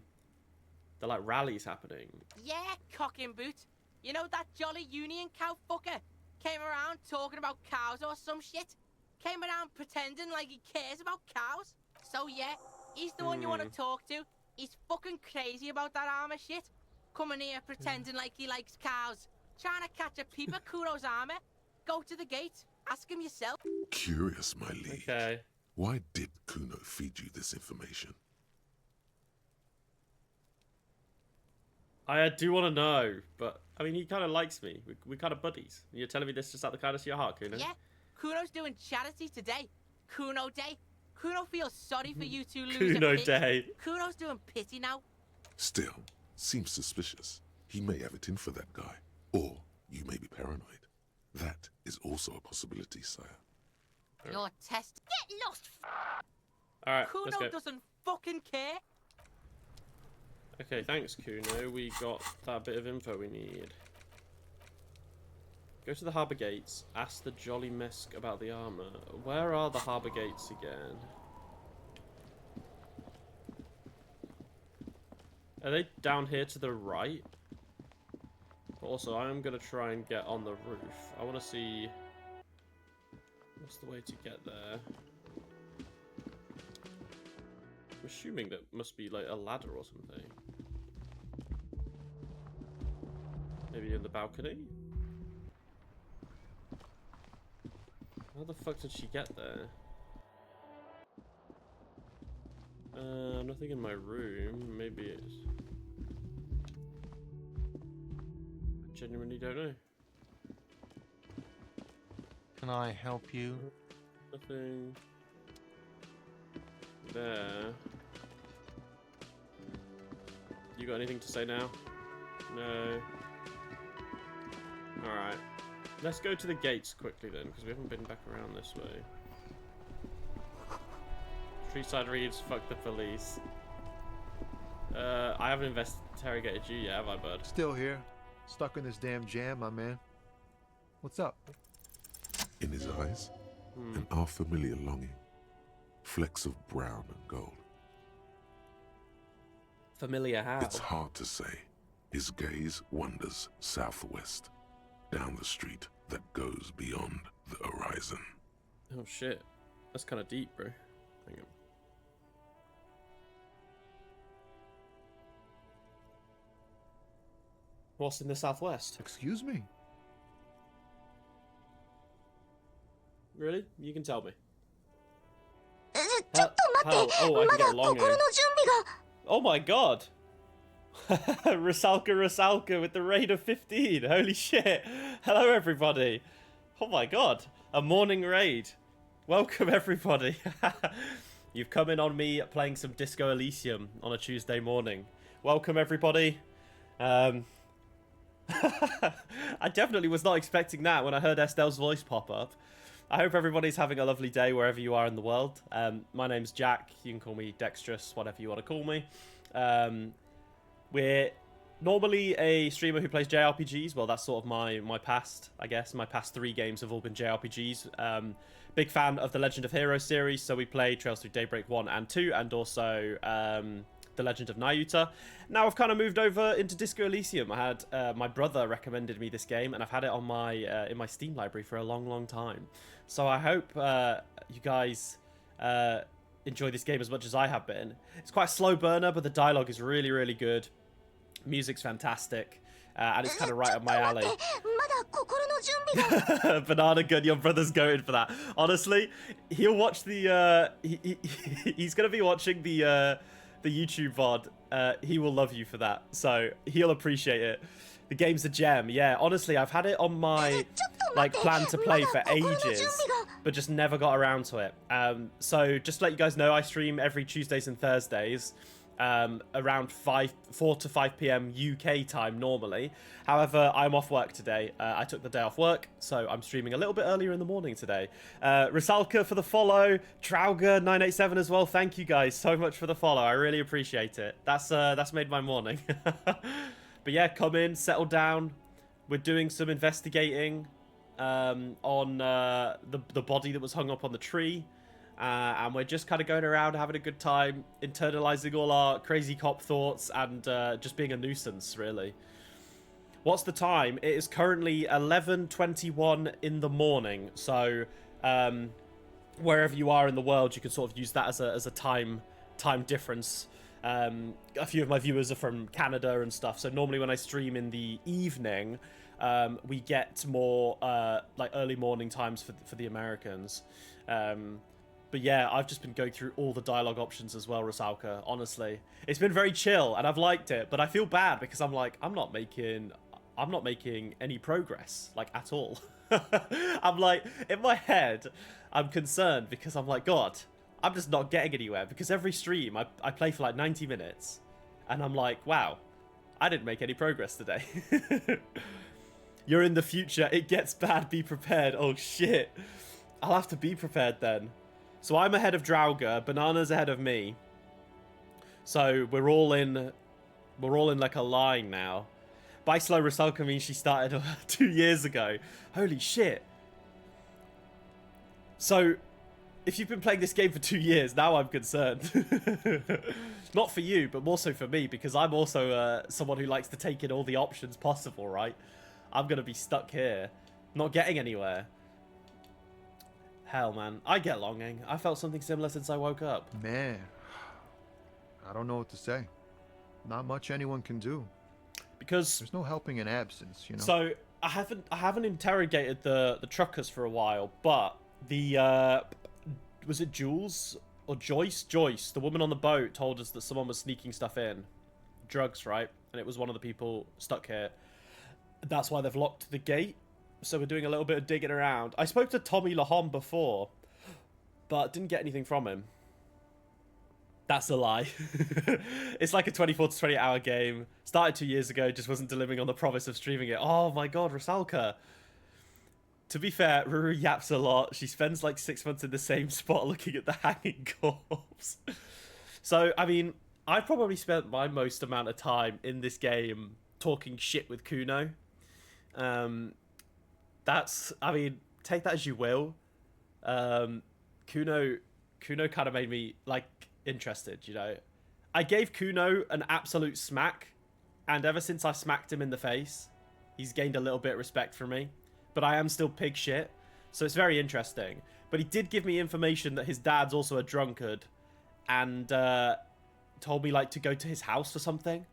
A: like rally's happening?
K: Yeah, cock and boot. You know that jolly union cow fucker? Came around talking about cows or some shit? Came around pretending like he cares about cows? So yeah, he's the one you want to talk to. He's fucking crazy about that armor shit. Coming here pretending like he likes cows. Trying to catch a peep at Kuno's armor. Go to the gate. Ask him yourself.
B: Curious, my liege.
A: Okay.
B: Why did Kuno feed you this information?
A: I do want to know, but I mean, he kind of likes me. We're kind of buddies. You're telling me this just out the kindness of your heart, Kuno?
K: Yeah, Kuno's doing charity today. Kuno Day. Kuno feels sorry for you two losers.
A: Kuno Day.
K: Kuno's doing pity now.
B: Still, seems suspicious. He may have it in for that guy. Or you may be paranoid. That is also a possibility, sire.
K: Your test. Get lost.
A: Alright, let's
K: Kuno
A: go.
K: doesn't fucking care.
A: Okay, thanks, Kuno. We got that bit of info we need. Go to the harbour gates. Ask the Jolly Mesk about the armour. Where are the harbour gates again? Are they down here to the right? Also, I'm going to try and get on the roof. I want to see... What's the way to get there? I'm assuming that must be like a ladder or something. Maybe in the balcony? How the fuck did she get there? Nothing in my room. Maybe it's... I genuinely don't know.
E: Can I help you?
A: Nothing there. You got anything to say now? No. Alright. Let's go to the gates quickly then, because we haven't been back around this way. Treeside reads, fuck the police. I haven't interrogated you yet, have I, bud?
L: Still here. Stuck in this damn jam, my man. What's up?
B: In his eyes, an unfamiliar longing. Flecks of brown and gold.
A: Familiar how?
B: It's hard to say. His gaze wanders southwest, down the street that goes beyond the horizon.
A: Oh shit. That's kind of deep, bro. Hang on. What's in the southwest?
L: Excuse me?
A: Really? You can tell me. Oh, I can get long in. Oh my god! Rusalka with the raid of 15. Holy shit. Hello, everybody. Oh my god. A morning raid. Welcome, everybody. You've come in on me playing some Disco Elysium on a Tuesday morning. Welcome, everybody. I definitely was not expecting that when I heard Estelle's voice pop up. I hope everybody's having a lovely day wherever you are in the world. My name's Jack. You can call me Dexterous, whatever you want to call me. We're normally a streamer who plays JRPGs. Well, that's sort of my past, I guess. My past 3 games have all been JRPGs. Big fan of the Legend of Heroes series, so we play Trails Through Daybreak 1 and 2, and also The Legend of Nayuta. Now I've kind of moved over into Disco Elysium. I had my brother recommended me this game, and I've had it on my in my Steam library for a long time. So I hope you guys enjoy this game as much as I have been. It's quite a slow burner, but the dialogue is really good. Music's fantastic, and it's kind of right up my alley. Banana gun, your brother's going for that. Honestly, he'll watch the he's gonna be watching the YouTube VOD. He will love you for that, so he'll appreciate it. The game's a gem. Yeah, honestly, I've had it on my plan to play for ages, but just never got around to it. So just to let you guys know, I stream every Tuesdays and Thursdays around 4 to 5 p.m. UK time normally. However, I'm off work today. I took the day off work, so I'm streaming a little bit earlier in the morning today. Rusalka for the follow, Trauger987 as well. Thank you guys so much for the follow. I really appreciate it. That's made my morning. But yeah, come in, settle down. We're doing some investigating on the body that was hung up on the tree. And we're just kind of going around having a good time, internalizing all our crazy cop thoughts, and just being a nuisance, really. What's the time? It is currently 11:21 in the morning. So wherever you are in the world, you can sort of use that as a time difference. A few of my viewers are from Canada and stuff, so normally when I stream in the evening, we get more early morning times for the Americans. But yeah, I've just been going through all the dialogue options as well, Rusalka. Honestly, it's been very chill and I've liked it, but I feel bad because I'm like, I'm not making any progress, like, at all. I'm like, in my head, I'm concerned because I'm like, God, I'm just not getting anywhere, because every stream I play for like 90 minutes and I'm like, wow, I didn't make any progress today. You're in the future, it gets bad, be prepared. Oh shit, I'll have to be prepared then. So I'm ahead of Draugr, Banana's ahead of me. So we're all in like a line now. By slow Rusalka means she started 2 years ago. Holy shit. So if you've been playing this game for 2 years, now I'm concerned. Not for you, but more so for me, because I'm also someone who likes to take in all the options possible, right? I'm going to be stuck here, not getting anywhere. Hell, man. I get longing. I felt something similar since I woke up.
L: Man, I don't know what to say. Not much anyone can do.
A: Because
L: there's no helping in absence, you know.
A: So I haven't interrogated the truckers for a while, but the was it Jules or Joyce? Joyce, the woman on the boat, told us that someone was sneaking stuff in. Drugs, right? And it was one of the people stuck here. That's why they've locked the gate. So we're doing a little bit of digging around. I spoke to Tommy Lahom before, but didn't get anything from him. That's a lie. It's like a 24 to 28 hour game. Started 2 years ago, just wasn't delivering on the promise of streaming it. Oh my god, Rusalka. To be fair, Ruru yaps a lot. She spends like 6 months in the same spot looking at the hanging corpse. So, I mean, I've probably spent my most amount of time in this game talking shit with Kuno. That's, I mean, take that as you will. Kuno kind of made me, like, interested, you know. I gave Kuno an absolute smack, and ever since I smacked him in the face, he's gained a little bit of respect for me. But I am still pig shit, so it's very interesting. But he did give me information that his dad's also a drunkard, and told me like to go to his house for something.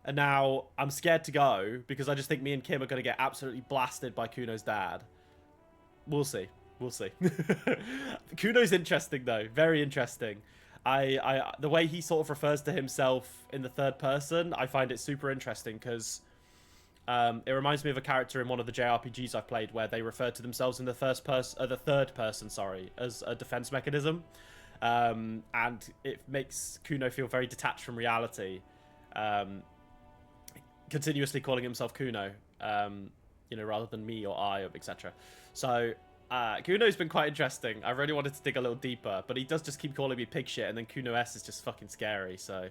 A: And now I'm scared to go because I just think me and Kim are going to get absolutely blasted by Kuno's dad. We'll see. We'll see. Kuno's interesting though. Very interesting. The way he sort of refers to himself in the third person, I find it super interesting because it reminds me of a character in one of the JRPGs I've played where they refer to themselves in the third person, sorry, as a defense mechanism. And it makes Kuno feel very detached from reality. Continuously calling himself Kuno, you know, rather than me or I, etc. So Kuno's been quite interesting. I really wanted to dig a little deeper, but he does just keep calling me pig shit, and then Kuno S is just fucking scary. So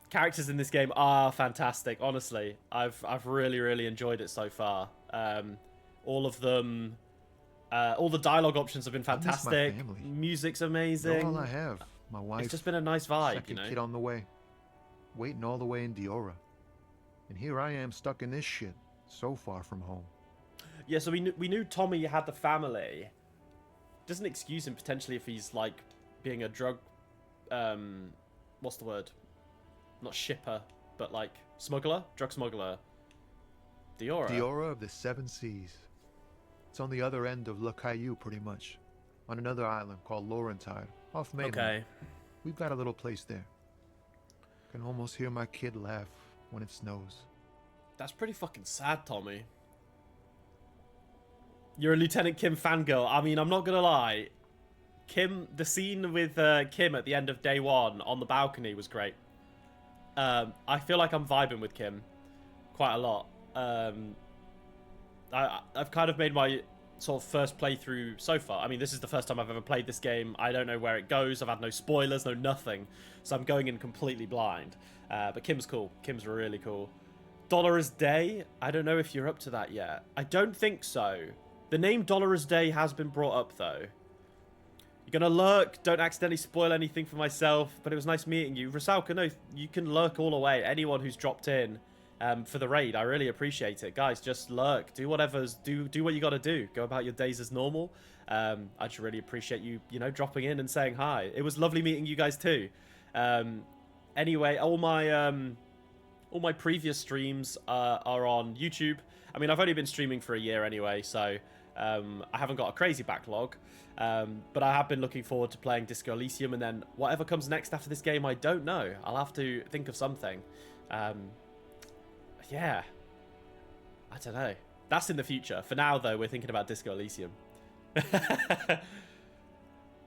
A: characters in this game are fantastic. Honestly, I've really enjoyed it so far. All of them, all the dialogue options have been fantastic. Music's amazing.
L: You're all I have. My wife.
A: It's just been a nice vibe,
L: second
A: you know.
L: kid on the way. Waiting all the way in Diora. And here I am stuck in this shit, so far from home.
A: Yeah, so we knew Tommy had the family. Doesn't excuse him potentially if he's like being a drug, what's the word? Not shipper, but like smuggler, drug smuggler. Diora.
L: Diora of the Seven Seas. It's on the other end of Le Caillou, pretty much, on another island called Laurentide, off mainland.
A: Okay.
L: We've got a little place there. Can almost hear my kid laugh when it snows.
A: That's pretty fucking sad, Tommy. You're a Lieutenant Kim fangirl. I mean, I'm not gonna lie. Kim, the scene with Kim at the end of day one on the balcony was great. I feel like I'm vibing with Kim quite a lot. I've kind of made my sort of first playthrough so far. I mean, this is the first time I've ever played this game. I don't know where it goes. I've had no spoilers, no nothing. So I'm going in completely blind. But Kim's cool. Kim's really cool. Dolores Day? I don't know if you're up to that yet. I don't think so. The name Dolores Day has been brought up, though. You're gonna lurk. Don't accidentally spoil anything for myself. But it was nice meeting you. Rusalka, no, you can lurk all away. Anyone who's dropped in for the raid, I really appreciate it. Guys, just lurk. Do whatever's... Do what you gotta do. Go about your days as normal. I just really appreciate you, you know, dropping in and saying hi. It was lovely meeting you guys, too. Anyway, all my previous streams are on YouTube. I mean, I've only been streaming for a year anyway, so I haven't got a crazy backlog. But I have been looking forward to playing Disco Elysium, and then whatever comes next after this game, I don't know. I'll have to think of something. Yeah. I don't know. That's in the future. For now, though, we're thinking about Disco Elysium.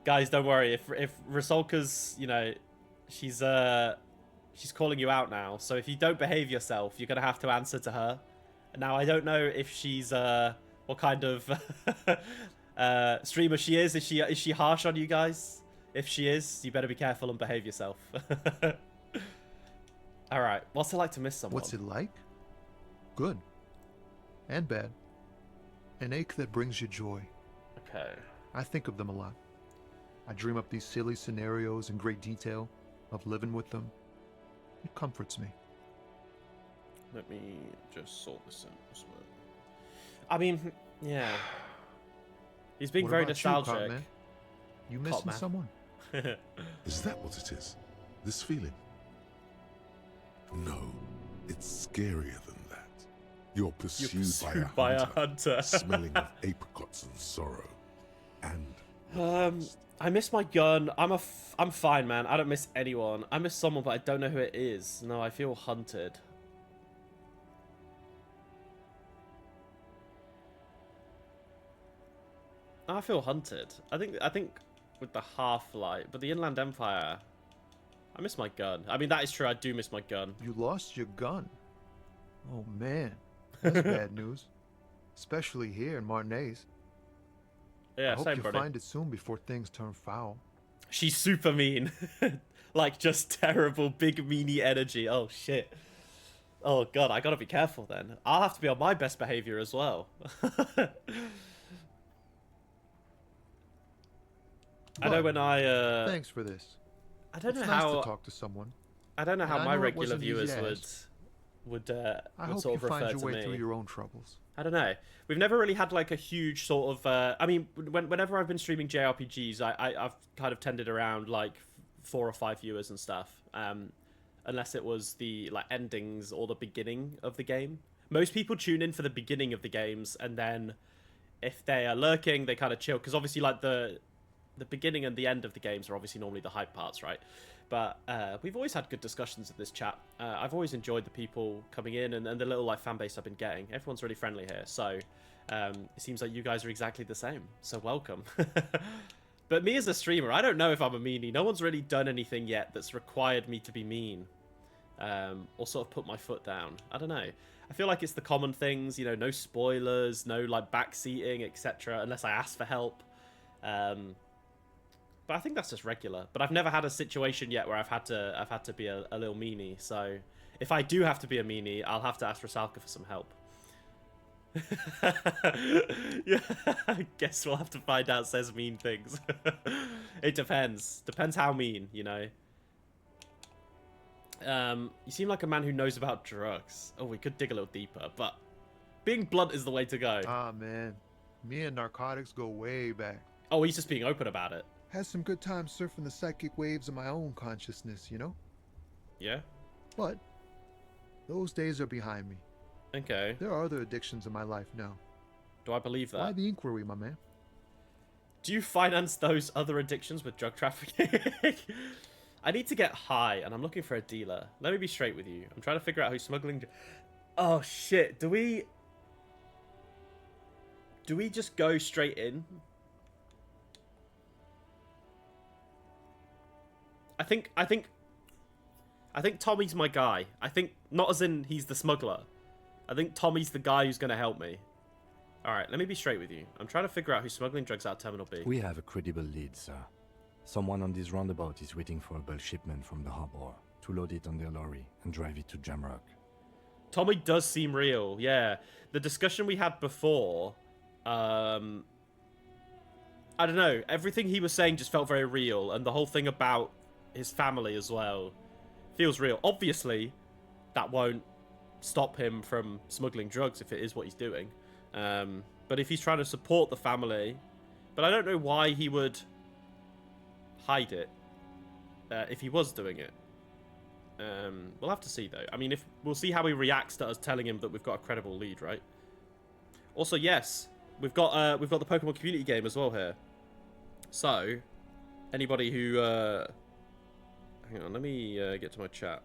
A: Guys, don't worry. If Rusalka's, you know, she's calling you out now. So if you don't behave yourself, you're gonna have to answer to her. Now, I don't know if she's what kind of streamer she is. Is she harsh on you guys? If she is, you better be careful and behave yourself. All right. What's it like to miss someone?
L: What's it like? Good. And bad. An ache that brings you joy.
A: Okay.
L: I think of them a lot. I dream up these silly scenarios in great detail of living with them. It comforts me.
A: Let me just sort this out as well. I mean, yeah. He's being
L: What
A: very
L: about
A: nostalgic.
L: You, Copman? You missing
A: Copman.
L: someone?
B: Is that what it is? This feeling? No, it's scarier than that. You're pursued, by a hunter, smelling of apricots and sorrow. And
A: I miss my gun. I'm fine, man. I don't miss anyone. I miss someone, but I don't know who it is. No, I feel hunted. I feel hunted. I think with the Half-Light, but the Inland Empire, I miss my gun. I mean, that is true. I do miss my gun.
L: You lost your gun. Oh man, that's bad news. Especially here in Martinez.
A: Yeah,
L: I hope
A: same,
L: you
A: buddy.
L: find it soon before things turn foul.
A: She's super mean. Like, just terrible, big, meanie energy. Oh, shit. Oh, God, I gotta be careful then. I'll have to be on my best behavior as well. I know when I...
L: Thanks for this.
A: I don't
L: It's
A: know
L: nice
A: how...
L: to talk to someone.
A: I don't know how
L: And I
A: my
L: know it
A: regular
L: wasn't easy
A: viewers
L: to
A: would...
L: ask.
A: would
L: I hope
A: sort
L: you
A: of refer
L: find your
A: to
L: way
A: me.
L: through your own troubles.
A: I don't know. We've never really had like a huge sort of. I mean, whenever I've been streaming JRPGs, I've kind of tended around like 4 or 5 viewers and stuff. Unless it was the like endings or the beginning of the game. Most people tune in for the beginning of the games, and then if they are lurking, they kind of chill, because obviously like the beginning and the end of the games are obviously normally the hype parts, right? But we've always had good discussions in this chat. I've always enjoyed the people coming in and the little like fan base I've been getting. Everyone's really friendly here, so it seems like you guys are exactly the same. So welcome. But me as a streamer, I don't know if I'm a meanie. No one's really done anything yet that's required me to be mean, or sort of put my foot down. I don't know. I feel like it's the common things, you know, no spoilers, no like backseating, etc. Unless I ask for help. But I think that's just regular. But I've never had a situation yet where I've had to be a little meanie. So if I do have to be a meanie, I'll have to ask Rusalka for some help. Yeah, I guess we'll have to find out. Says mean things. It depends. Depends how mean, you know. You seem like a man who knows about drugs. Oh, we could dig a little deeper, but being blunt is the way to go.
L: Ah, man. Me and narcotics go way back.
A: Oh, he's just being open about it.
L: Had some good times surfing the psychic waves of my own consciousness, you know?
A: Yeah?
L: But those days are behind me.
A: Okay.
L: There are other addictions in my life now.
A: Do I believe that?
L: Why the inquiry, my man?
A: Do you finance those other addictions with drug trafficking? I need to get high, and I'm looking for a dealer. Let me be straight with you. I'm trying to figure out who's smuggling... Oh, shit. Do we just go straight in? I think Tommy's my guy. I think, not as in he's the smuggler. I think Tommy's the guy who's going to help me. Alright, let me be straight with you. I'm trying to figure out who's smuggling drugs out of Terminal B.
C: We have a credible lead, sir. Someone on this roundabout is waiting for a bulk shipment from the harbor to load it on their lorry and drive it to Jamrock.
A: Tommy does seem real, yeah. The discussion we had before, I don't know. Everything he was saying just felt very real, and the whole thing about his family as well feels real. Obviously, that won't stop him from smuggling drugs if it is what he's doing. But if he's trying to support the family, but I don't know why he would hide it if he was doing it. We'll have to see though. I mean, if we'll see how he reacts to us telling him that we've got a credible lead, right? Also, yes, we've got the Pokemon community game as well here. So, anybody who hang on, let me get to my chat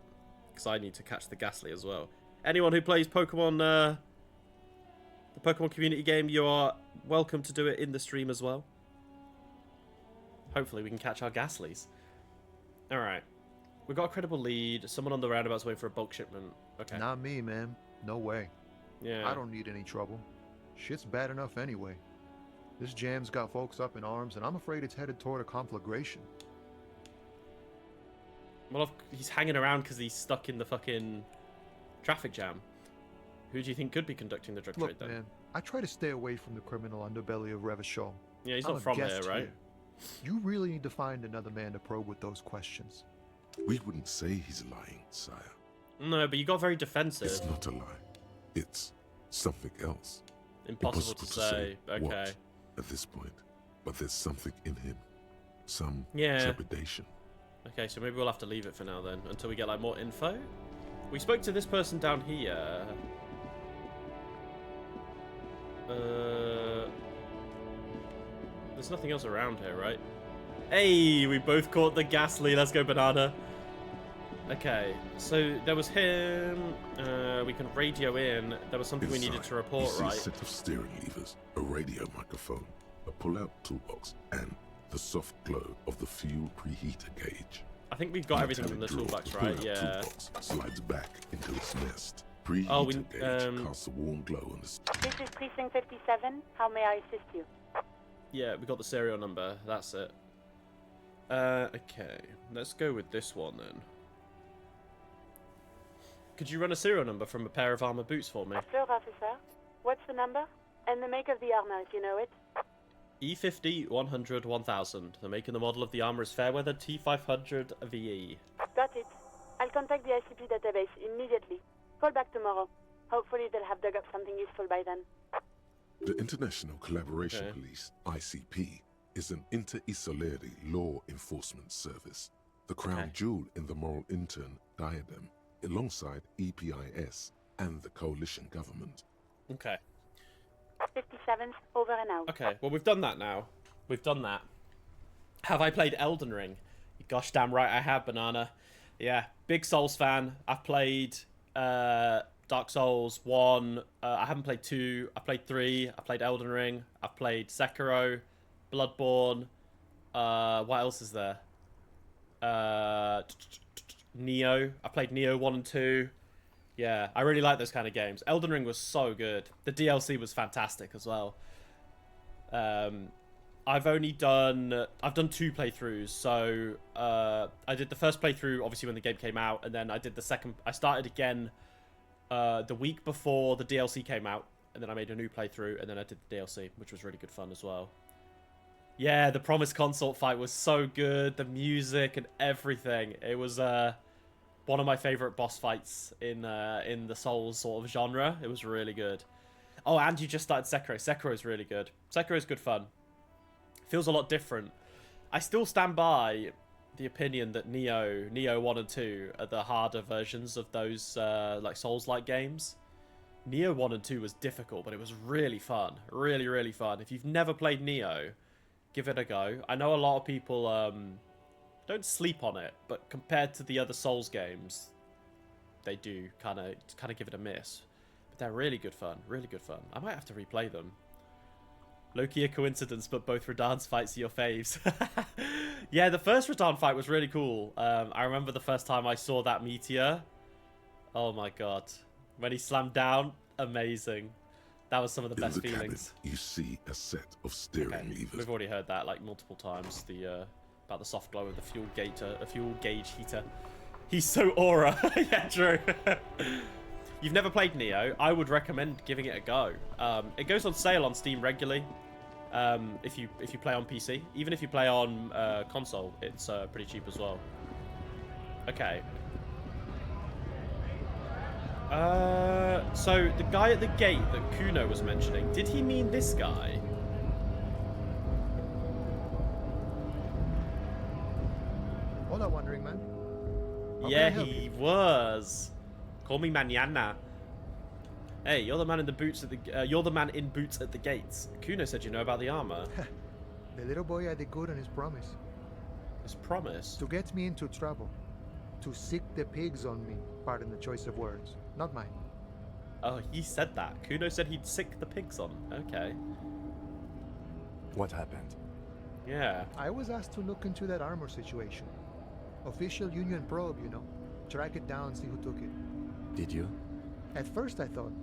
A: because I need to catch the Ghastly as well. Anyone who plays Pokemon, the Pokemon community game, you are welcome to do it in the stream as well. Hopefully we can catch our Ghastlies. Alright. We've got a credible lead. Someone on the roundabout's waiting for a bulk shipment. Okay.
L: Not me, man. No way.
A: Yeah.
L: I don't need any trouble. Shit's bad enough anyway. This jam's got folks up in arms, and I'm afraid it's headed toward a conflagration.
A: Well, he's hanging around because he's stuck in the fucking traffic jam. Who do you think could be conducting the drug trade then?
L: Man, I try to stay away from the criminal underbelly of Revachol.
A: Yeah, he's
L: I'm
A: not
L: a
A: from
L: guest
A: there, right?
L: here. You really need to find another man to probe with those questions.
B: We wouldn't say he's lying, sire.
A: No, but you got very defensive.
B: It's not a lie. It's something else.
A: Impossible to say. Okay.
B: What at this point, but there's something in him. Some
A: Yeah.
B: trepidation.
A: Okay, so maybe we'll have to leave it for now then, until we get like more info. We spoke to this person down here. There's nothing else around here, right? Hey, we both caught the Ghastly. Let's go, Banana. Okay, so there was him. We can radio in. There was something we needed to report,
B: you see
A: right?
B: a set of steering levers, a radio microphone, a pull-out toolbox, and the soft glow of the fuel preheater gauge.
A: I think we've got everything in the
B: Metallic
A: toolbox,
B: drawer,
A: right?
B: the pull-out
A: Yeah.
B: toolbox slides back into its nest. Preheater
A: Oh, we,
B: gauge casts a warm glow on the...
M: This is Precinct 57. How may I assist you?
A: Yeah, we got the serial number. That's it. Okay. Let's go with this one then. Could you run a serial number from a pair of armor boots for me?
M: Sure, officer. What's the number? And the make of the armor, if you know it.
A: E50 100 1000. The make and the model of the armor is Fairweather T500 VE.
M: Got it. I'll contact the ICP database immediately. Call back tomorrow. Hopefully they'll have dug up something useful by then.
B: The International Collaboration
A: Okay.
B: Police, ICP, is an inter-Isoleri law enforcement service, the crown
A: Okay.
B: jewel in the moral intern diadem, alongside EPIS and the coalition government.
A: Okay.
M: 57's over and out.
A: Okay, well, we've done that now. We've done that. Have I played Elden Ring? Gosh damn right I have, Banana. Yeah, big Souls fan. I've played Dark Souls 1. I haven't played 2. I played 3. I played Elden Ring. I've played Sekiro, Bloodborne. What else is there? Neo. I played Neo 1 and 2. Yeah, I really like those kind of games. Elden Ring was so good. The DLC was fantastic as well. I've done 2 playthroughs. So I did the first playthrough obviously when the game came out, and then I did the second. I started again the week before the DLC came out, and then I made a new playthrough, and then I did the DLC, which was really good fun as well. Yeah, the Promised Consort fight was so good. The music and everything. It was one of my favorite boss fights in the Souls sort of genre. It was really good. Oh, and you just started Sekiro. Sekiro is really good. Sekiro is good fun. Feels a lot different. I still stand by the opinion that Neo 1 and 2 are the harder versions of those like Souls-like games. Neo 1 and 2 was difficult, but it was really fun. Really, really fun. If you've never played Neo, give it a go. I know a lot of people don't sleep on it, but compared to the other Souls games, they do kind of give it a miss. But they're really good fun. Really good fun. I might have to replay them. Low-key a coincidence, but both Radahn's fights are your faves. Yeah, the first Radahn fight was really cool. I remember the first time I saw that meteor. Oh my god. When he slammed down, amazing. That was some of the best
B: In the
A: feelings.
B: cabin, you see a set of steering levers.
A: We've already heard that like multiple times. The about the soft glow of the fuel gauge heater. He's so aura. Yeah, true. You've never played Neo? I would recommend giving it a go. It goes on sale on Steam regularly. If you play on PC, even if you play on console, it's pretty cheap as well. Okay. So the guy at the gate that Kuno was mentioning, did he mean this guy?
L: Hola, wandering man. How
A: Yeah,
L: can I help
A: he
L: you?
A: was. Call me mañana. Hey, you're the man in the boots at the. You're the man in boots at the gates. Kuno said you know about the armor.
L: The little boy had a good on his promise.
A: His promise?
L: To get me into trouble. To sick the pigs on me. Pardon the choice of words. Not mine.
A: Oh, he said that. Kuno said he'd sick the pigs on. Okay.
C: What happened?
A: Yeah.
L: I was asked to look into that armor situation. Official Union probe, you know. Track it down, see who took it.
C: Did you?
L: At first I thought,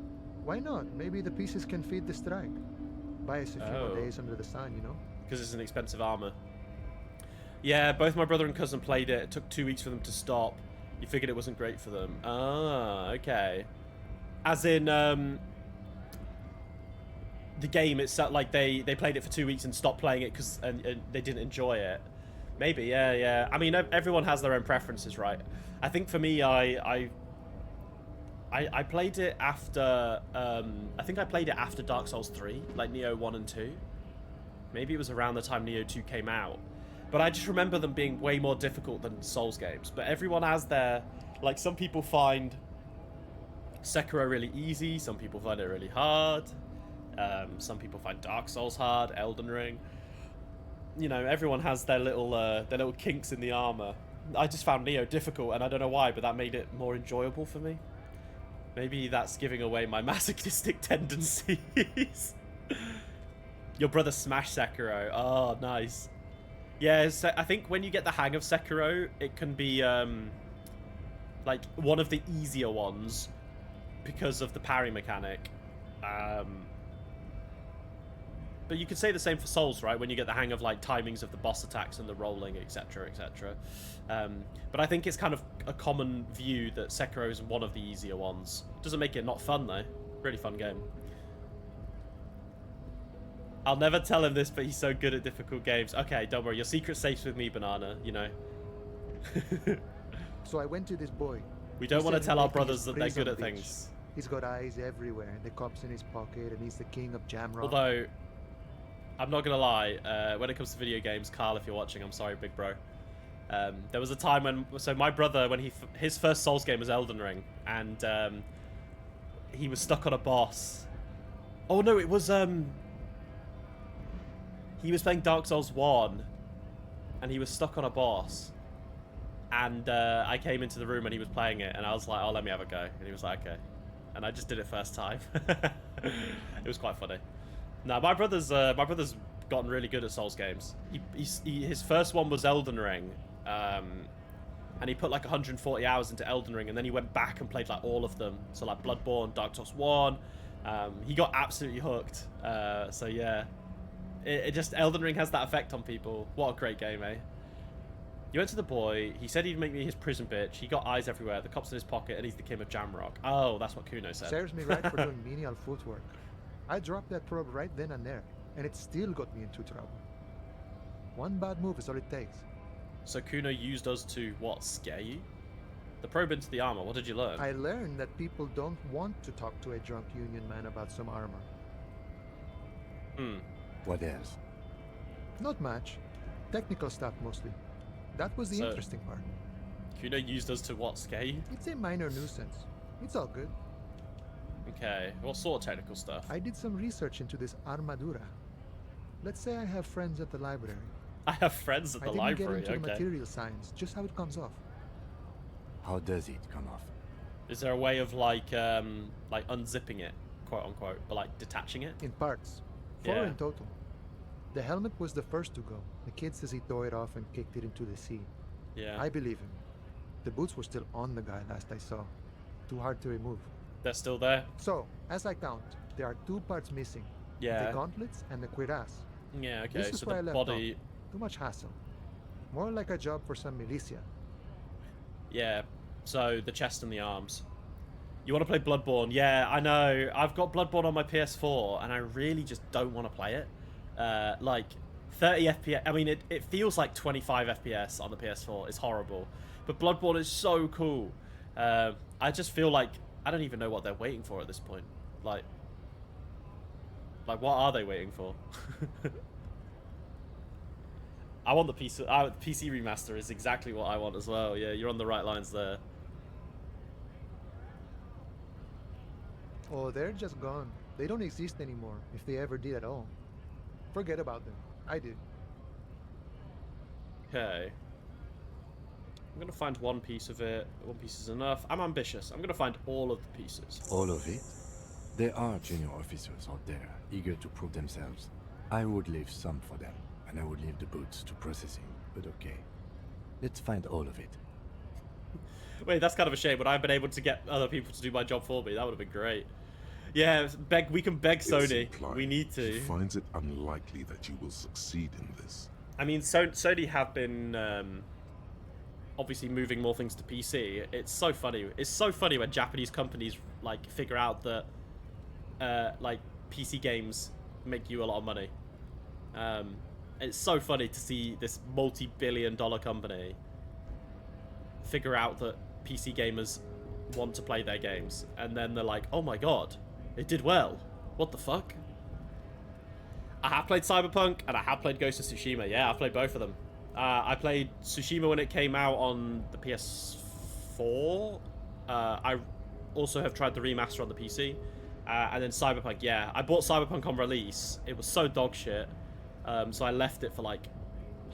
L: why not? Maybe the pieces can feed the strike. Buy us a few more days under the sun, you know?
A: Because it's an expensive armor. Yeah, both my brother and cousin played it. It took 2 weeks for them to stop. You figured it wasn't great for them. Ah, okay. As in, the game itself, like they played it for 2 weeks and stopped playing it because and they didn't enjoy it. Maybe, yeah. I mean, everyone has their own preferences, right? I think for me, I played it after, I think I played it after Dark Souls 3, like Neo 1 and 2. Maybe it was around the time Neo 2 came out. But I just remember them being way more difficult than Souls games. But everyone has their, like, some people find Sekiro really easy, some people find it really hard. Some people find Dark Souls hard, Elden Ring. You know, everyone has their little kinks in the armor. I just found Neo difficult, and I don't know why, but that made it more enjoyable for me. Maybe that's giving away my masochistic tendencies. Your brother smashed Sekiro. Oh, nice. Yeah, so I think when you get the hang of Sekiro, it can be like one of the easier ones because of the parry mechanic. But you could say the same for Souls, right? When you get the hang of like timings of the boss attacks and the rolling, etc., etc. But I think it's kind of a common view that Sekiro is one of the easier ones. Doesn't make it not fun though. Really fun game. I'll never tell him this, but he's so good at difficult games. Okay, don't worry. Your secret's safe with me, Banana, you know.
L: So I went to this boy,
A: We don't
L: He
A: want to
L: said
A: tell our
L: he'd make me
A: brothers
L: his
A: that they're good at
L: prison bitch.
A: things.
L: He's got eyes everywhere, and the cop's in his pocket, and he's the king of Jamrock.
A: Although, I'm not gonna lie, when it comes to video games, Carl, if you're watching, I'm sorry, big bro. There was a time when, so my brother, when his first Souls game was Elden Ring, and he was stuck on a boss. Oh no, it was he was playing Dark Souls 1, and he was stuck on a boss. And I came into the room and he was playing it, and I was like, "Oh, let me have a go." And he was like, "Okay," and I just did it first time. It was quite funny. No, my brother's gotten really good at Souls games. His first one was Elden Ring, and he put like 140 hours into Elden Ring, and then he went back and played like all of them. So like Bloodborne, Dark Souls 1. He got absolutely hooked. So yeah, it just, Elden Ring has that effect on people. What a great game, eh? You went to the boy, he said he'd make me his prison bitch, he got eyes everywhere, the cop's in his pocket, and he's the king of Jamrock. Oh, that's what Kuno said.
L: Serves me right for doing menial footwork. I dropped that probe right then and there, and it still got me into trouble. One bad move is all it takes.
A: So Kuno used us to, what, scare you? The probe into the armor, what did you learn?
L: I learned that people don't want to talk to a drunk union man about some armor.
C: What else?
L: Not much. Technical stuff mostly. That was the
A: So,
L: interesting part.
A: Kuno used us to, what, scare you?
L: It's a minor nuisance. It's all good.
A: Okay, what sort of technical stuff?
L: I did some research into this armadura. Let's say I have friends at the library.
A: I have friends at the library,
L: I didn't get into the
A: okay.
L: material science, just how it comes off.
C: How does it come off?
A: Is there a way of like unzipping it, quote unquote, but like detaching it?
L: In parts. 4
A: Yeah.
L: in total. The helmet was the first to go. The kid says he tore it off and kicked it into the sea.
A: Yeah.
L: I believe him. The boots were still on the guy last I saw. Too hard to remove.
A: They're still there?
L: So, as I count, there are 2 parts missing.
A: Yeah.
L: The gauntlets and the cuirass.
A: Yeah, okay,
L: This is
A: so
L: where I
A: the
L: left
A: body...
L: off. Too much hassle. More like a job for some militia.
A: Yeah, so the chest and the arms. You want to play Bloodborne? Yeah, I know. I've got Bloodborne on my PS4, and I really just don't want to play it. Like, 30 FPS... I mean, it feels like 25 FPS on the PS4. It's horrible. But Bloodborne is so cool. I just feel like... I don't even know what they're waiting for at this point. Like what are they waiting for? I want the PC remaster is exactly what I want as well. Yeah, you're on the right lines there.
L: Oh, they're just gone. They don't exist anymore, if they ever did at all. Forget about them. I did.
A: Okay. I'm gonna find one piece of it. One piece is enough. I'm ambitious. I'm gonna find all of the pieces.
C: All of it? There are junior officers out there, eager to prove themselves. I would leave some for them, and I would leave the boots to processing, but okay. Let's find all of it.
A: Wait, that's kind of a shame. Would I have been able to get other people to do my job for me? That would have been great. Yeah, we can beg Sony. We need to.
B: He finds it unlikely that you will succeed in this.
A: I mean, Sony have been obviously moving more things to PC. It's so funny. It's so funny when Japanese companies like figure out that like PC games make you a lot of money. It's so funny to see this multi-billion-dollar company figure out that PC gamers want to play their games, and then they're like, "Oh my god, it did well. What the fuck?" I have played Cyberpunk, and I have played Ghost of Tsushima. Yeah, I've played both of them. I played Tsushima when it came out on the PS4. I also have tried the remaster on the PC. And then Cyberpunk, yeah. I bought Cyberpunk on release. It was so dog shit. So I left it for like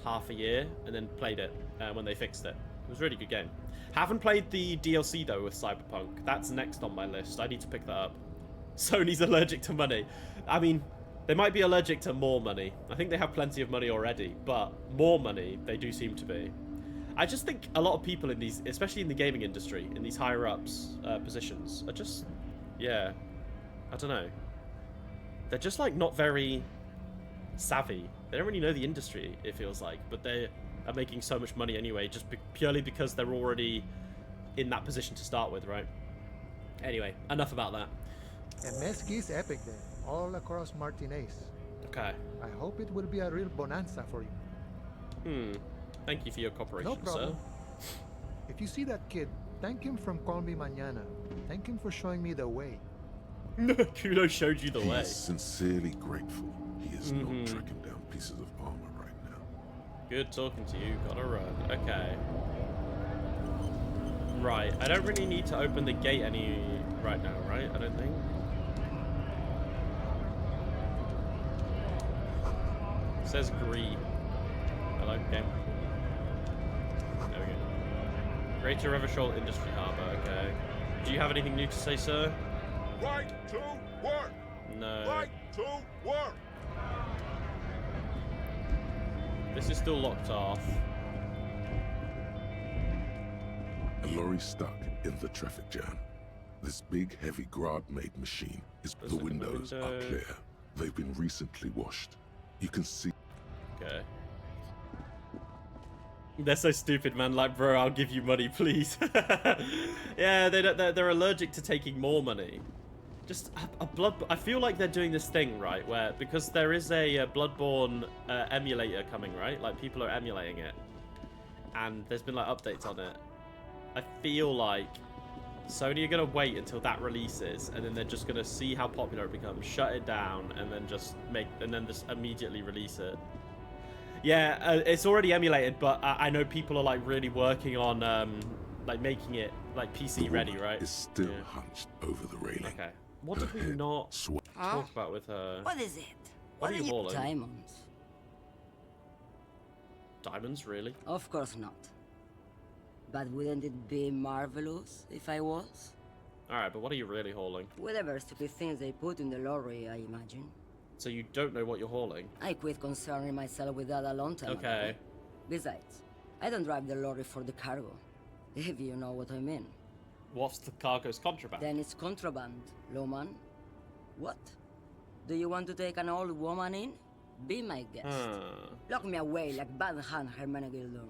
A: half a year and then played it when they fixed it. It was a really good game. Haven't played the DLC though with Cyberpunk. That's next on my list. I need to pick that up. Sony's allergic to money. I mean, they might be allergic to more money. I think they have plenty of money already, but more money they do seem to be. I just think a lot of people in these, especially in the gaming industry, in these higher ups positions, are just, yeah, I don't know. They're just like not very savvy. They don't really know the industry, it feels like, but they are making so much money anyway, just purely because they're already in that position to start with, right? Anyway, enough about that.
L: And Mesqui's epic there, all across Martinez.
A: Okay.
L: I hope it will be a real bonanza for you.
A: Thank you for your cooperation,
L: No problem.
A: sir.
L: If you see that kid, Thank him from Call Me Mañana. Thank him for showing me the way.
A: Kudo showed you the
B: He
A: way.
B: is sincerely grateful he is not tracking down pieces of armor right now.
A: Good talking to you. Gotta run. Okay. Right. I don't really need to open the gate right now, right? I don't think. It says green. Hello, game. There we go. Greater Eversholt Industry Harbour. Okay. Do you have anything new to say, sir?
J: Right to work!
A: No.
J: Right to work!
A: This is still locked off.
B: A lorry stuck in the traffic jam. This big, heavy Grad-made machine
A: Let's
B: the
A: look in the
B: windows are
A: window.
B: clear. They've been recently washed. You can see.
A: Okay. They're so stupid, man. Like, bro, I'll give you money, please. Yeah, they're allergic to taking more money. Just a blood. I feel like they're doing this thing, right, where because there is a Bloodborne emulator coming, right? Like people are emulating it, and there's been like updates on it. I feel like Sony are gonna wait until that releases, and then they're just gonna see how popular it becomes, shut it down, and then just immediately release it. Yeah, it's already emulated, but I know people are like really working on like making it like PC ready, right?
B: Is still hunched over the railing.
A: Okay. What did we not talk about with her?
N: What is it?
A: What are you hauling?
N: Diamonds.
A: Diamonds, really?
N: Of course not. But wouldn't it be marvelous if I was?
A: Alright, but what are you really hauling?
N: Whatever stupid things they put in the lorry, I imagine.
A: So you don't know what you're hauling?
N: I quit concerning myself with that a long time ago. Besides, I don't drive the lorry for the cargo, if you know what I mean.
A: What's the cargo's contraband?
N: Then it's contraband, Lawman. What? Do you want to take an old woman in? Be my guest. Lock me away like Bad Hand Hermenegildo.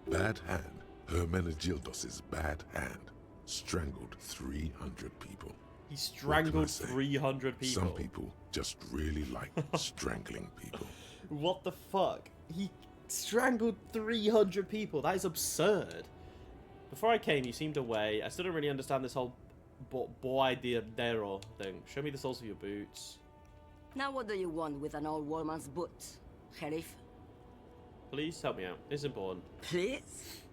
B: Bad Hand, Hermenegildos' bad hand, strangled 300 people.
A: He strangled 300 people.
B: Some people just really like strangling people.
A: What the fuck? He strangled 300 people. That is absurd. Before I came, you seemed away. I still don't really understand this whole boidero thing. Show me the soles of your boots.
N: Now what do you want with an old woman's boots, Sheriff?
A: Please help me out. It's important.
N: Please?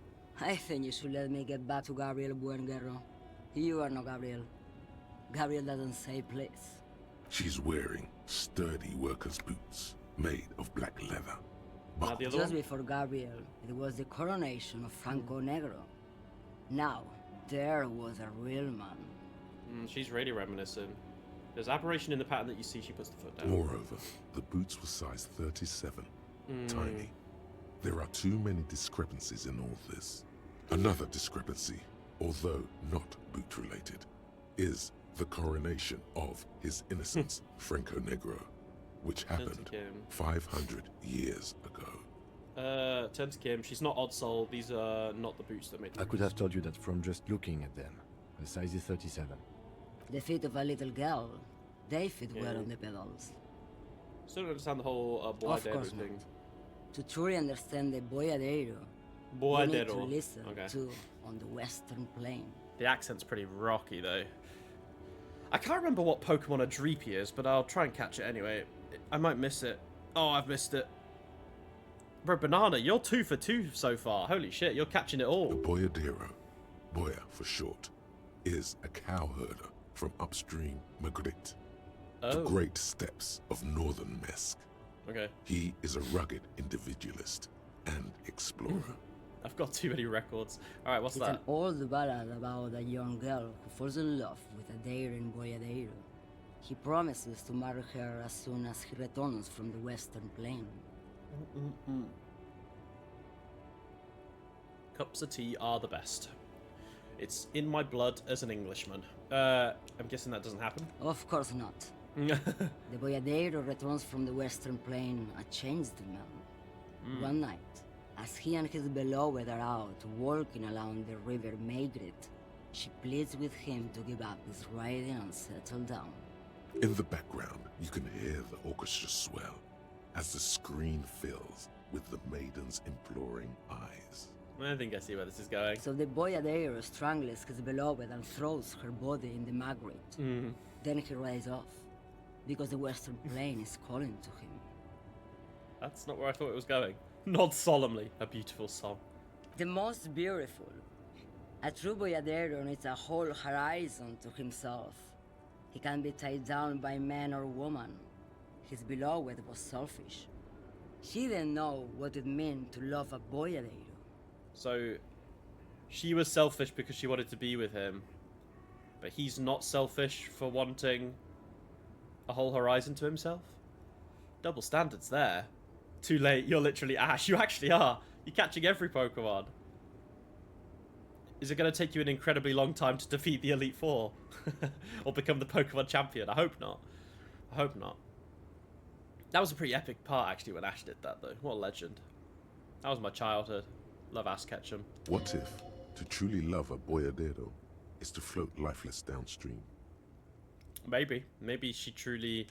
N: I think you should let me get back to Gabriel Buenguerro. You are not Gabriel. Gabriel doesn't say please.
B: She's wearing sturdy workers' boots made of black leather.
N: Just before Gabriel, it was the coronation of Franco Negro. Now, there was a real man.
A: She's really reminiscent. There's aberration in the pattern that you see she puts the foot down.
B: Moreover, the boots were size 37. Tiny. There are too many discrepancies in all this. Another discrepancy, although not boot-related, is the coronation of His Innocence, Franco Negro, which happened 500 years ago.
A: Turn to Kim. She's not odd soul. These are not the boots that made the
C: I could have told you that from just looking at them. The size is 37.
N: The feet of a little girl. They fit well on the pedals.
A: Still don't understand the whole boiadero thing.
N: To truly understand the boiadero, you need to
A: Boiadero.
N: listen
A: Okay.
N: to On the Western Plain.
A: The accent's pretty rocky, though. I can't remember what Pokemon a Dreepy is, but I'll try and catch it anyway. I might miss it. Oh, I've missed it. Bro, Banana, you're 2 for 2 so far. Holy shit, you're catching it all.
B: The boiadero, boya for short, is a cow herder from upstream Magritte, the great steppes of northern Mesk.
A: Okay.
B: He is a rugged individualist and explorer.
A: I've got too many records. Alright, what's
N: It's
A: that?
N: an old ballad about a young girl who falls in love with a daring boiadero. He promises to marry her as soon as he returns from the Western Plain.
A: Cups of tea are the best. It's in my blood as an Englishman. I'm guessing that doesn't happen.
N: Of course not. The boiadero returns from the Western Plain a changed man. One night, as he and his beloved are out walking along the river Magritte, she pleads with him to give up his riding and settle down.
B: In the background, you can hear the orchestra swell as the screen fills with the maiden's imploring eyes.
A: I think I see where this is going.
N: So the Boyadero strangles his beloved and throws her body in the maggrate. Then he rides off, because the Western Plain is calling to him.
A: That's not where I thought it was going. Nod solemnly. A beautiful song.
N: The most beautiful. A true Boyadero needs a whole horizon to himself. He can be tied down by man or woman. His beloved was selfish. She didn't know what it meant to love a Boyadero.
A: So, she was selfish because she wanted to be with him. But he's not selfish for wanting a whole horizon to himself? Double standards there. Too late, you're literally Ash. You actually are. You're catching every Pokemon. Is it going to take you an incredibly long time to defeat the Elite Four? Or become the Pokemon champion? I hope not. I hope not. That was a pretty epic part, actually, when Ash did that, though. What a legend. That was my childhood. Love Ash Ketchum.
B: What if to truly love a Boyadero is to float lifeless downstream?
A: Maybe. Maybe she truly...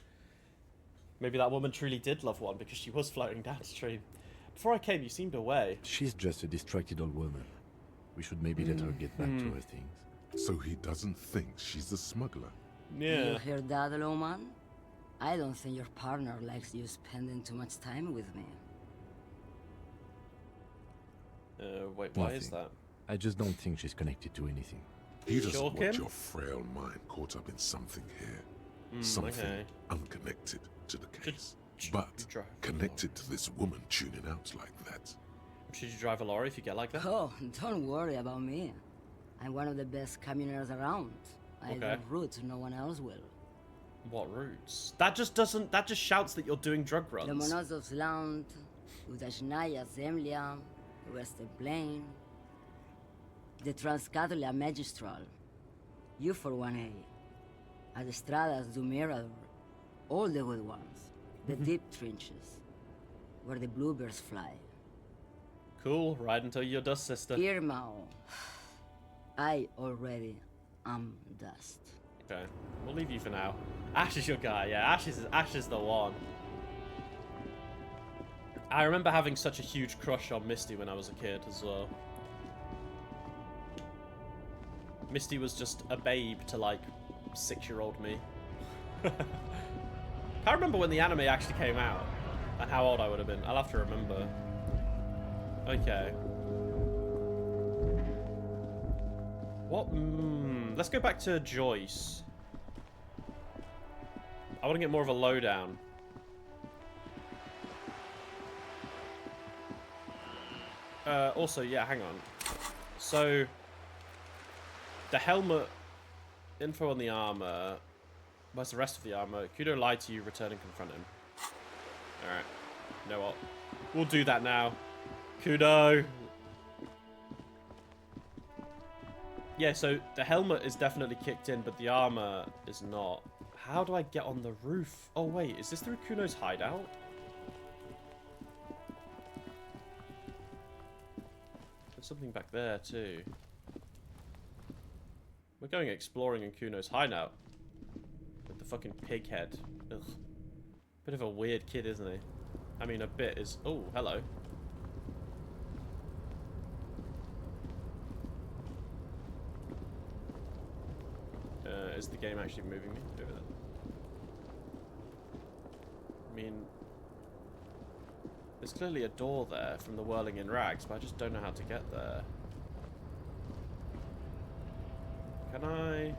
A: Maybe that woman truly did love one because she was floating downstream. Before I came, you seemed away.
C: She's just a distracted old woman. We should maybe let her get back to her things.
B: So he doesn't think she's a smuggler?
A: Yeah.
N: You hear that, Lowman? I don't think your partner likes you spending too much time with me.
A: Wait, why is that?
C: I just don't think she's connected to anything.
B: He doesn't want your frail mind caught up in something here. Something unconnected to the case. But connected to this woman tuning out like that.
A: Should you drive a lorry if you get like that?
N: Oh, don't worry about me. I'm one of the best camioners around. I drive routes no one else will.
A: What routes? That just doesn't... That just shouts that you're doing drug runs.
N: Lomonosov's Land, Udashnaya Zemlya, the Western Plain, the Transcatolia Magistral, U4-1A, Adestradas du Mirador, all the good ones, the deep trenches, where the bluebirds fly.
A: Cool, ride until you're dust, sister.
N: Irmao, I already am dust.
A: Okay, we'll leave you for now. Ash is your guy, yeah, Ash is the one. I remember having such a huge crush on Misty when I was a kid as well. Misty was just a babe to, like, 6-year-old me. Can't remember when the anime actually came out and how old I would have been. I'll have to remember. Okay. What? Let's go back to Joyce. I want to get more of a lowdown. Also, yeah, hang on. So, the helmet, info on the armor. Where's the rest of the armor? Kudo lied to you, return and confront him. Alright. You know what? We'll do that now. Kudo! Yeah, so the helmet is definitely kicked in, but the armor is not. How do I get on the roof? Oh, wait. Is this through Kuno's hideout? There's something back there, too. We're going exploring in Kuno's hideout. With the fucking pig head. Ugh. Bit of a weird kid, isn't he? I mean, a bit is... Oh, hello. Is the game actually moving me over there? I mean... There's clearly a door there from the Whirling in Rags, but I just don't know how to get there. Can I...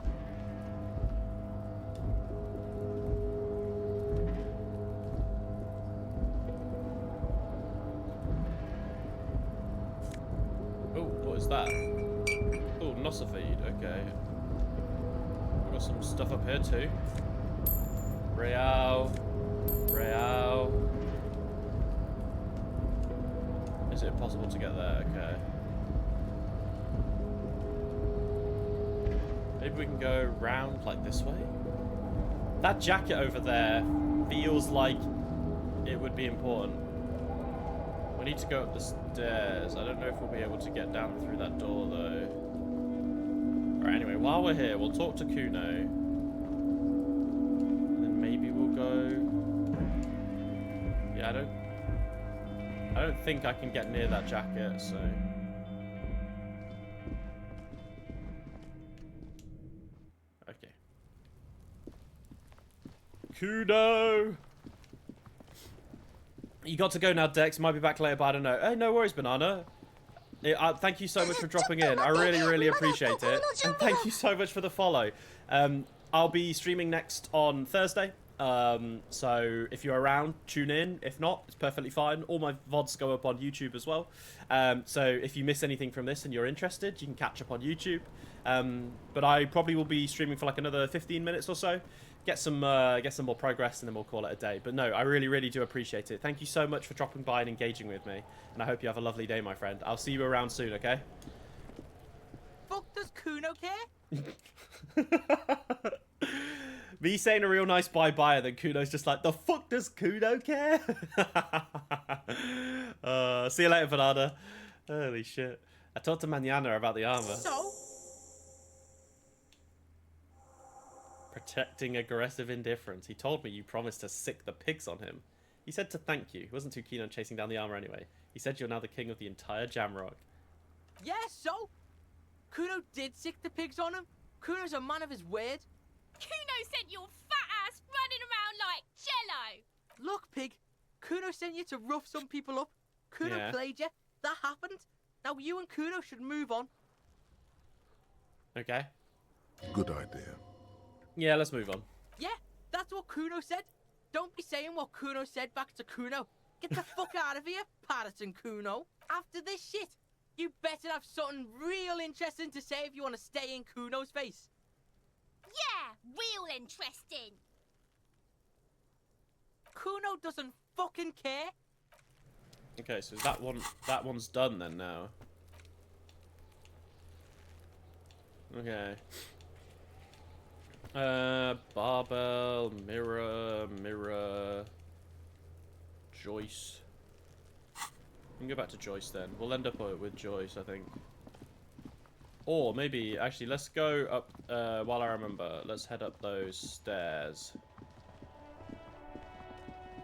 A: Oh, what is that? Oh, Nosopheed, okay. We've got some stuff up here too. Real. Is it possible to get there? Okay. Maybe we can go round like this way? That jacket over there feels like it would be important. We need to go up the stairs. I don't know if we'll be able to get down through that door though. Alright, anyway, while we're here, we'll talk to Kuno. And then maybe we'll go... Yeah, I don't think I can get near that jacket, so... Kudo! You got to go now, Dex. Might be back later, but I don't know. Hey, no worries, Banana. Thank you so much for dropping in. I really, really appreciate it. And thank you so much for the follow. I'll be streaming next on Thursday. So if you're around, tune in. If not, it's perfectly fine. All my VODs go up on YouTube as well. So if you miss anything from this and you're interested, you can catch up on YouTube. But I probably will be streaming for like another 15 minutes or so. Get some more progress, and then we'll call it a day. But no, I really, really do appreciate it. Thank you so much for dropping by and engaging with me. And I hope you have a lovely day, my friend. I'll see you around soon, okay?
K: Fuck does Kuno care?
A: Me saying a real nice bye-bye, and then Kuno's just like, the fuck does Kuno care? See you later, Banana. Holy shit. I talked to Manana about the armor.
K: So?
A: Protecting aggressive indifference. He told me you promised to sick the pigs on him. He said to thank you. He wasn't too keen on chasing down the armor anyway. He said you're now the king of the entire Jamrock.
K: Yeah, so? Kuno did sick the pigs on him. Kuno's a man of his word.
F: Kuno sent your fat ass running around like jello.
K: Look, pig. Kuno sent you to rough some people up. Kuno played you. That happened. Now you and Kuno should move on.
A: Okay.
B: Good idea.
A: Yeah, let's move on.
K: Yeah, that's what Kuno said. Don't be saying what Kuno said back to Kuno. Get the fuck out of here, Patterson Kuno. After this shit, you better have something real interesting to say if you want to stay in Kuno's face.
F: Yeah, real interesting.
K: Kuno doesn't fucking care.
A: Okay, so that one's done then now. Okay. Barbell, Mirror, Joyce. We can go back to Joyce then. We'll end up with Joyce, I think. Or maybe, actually, let's go up, while I remember, let's head up those stairs.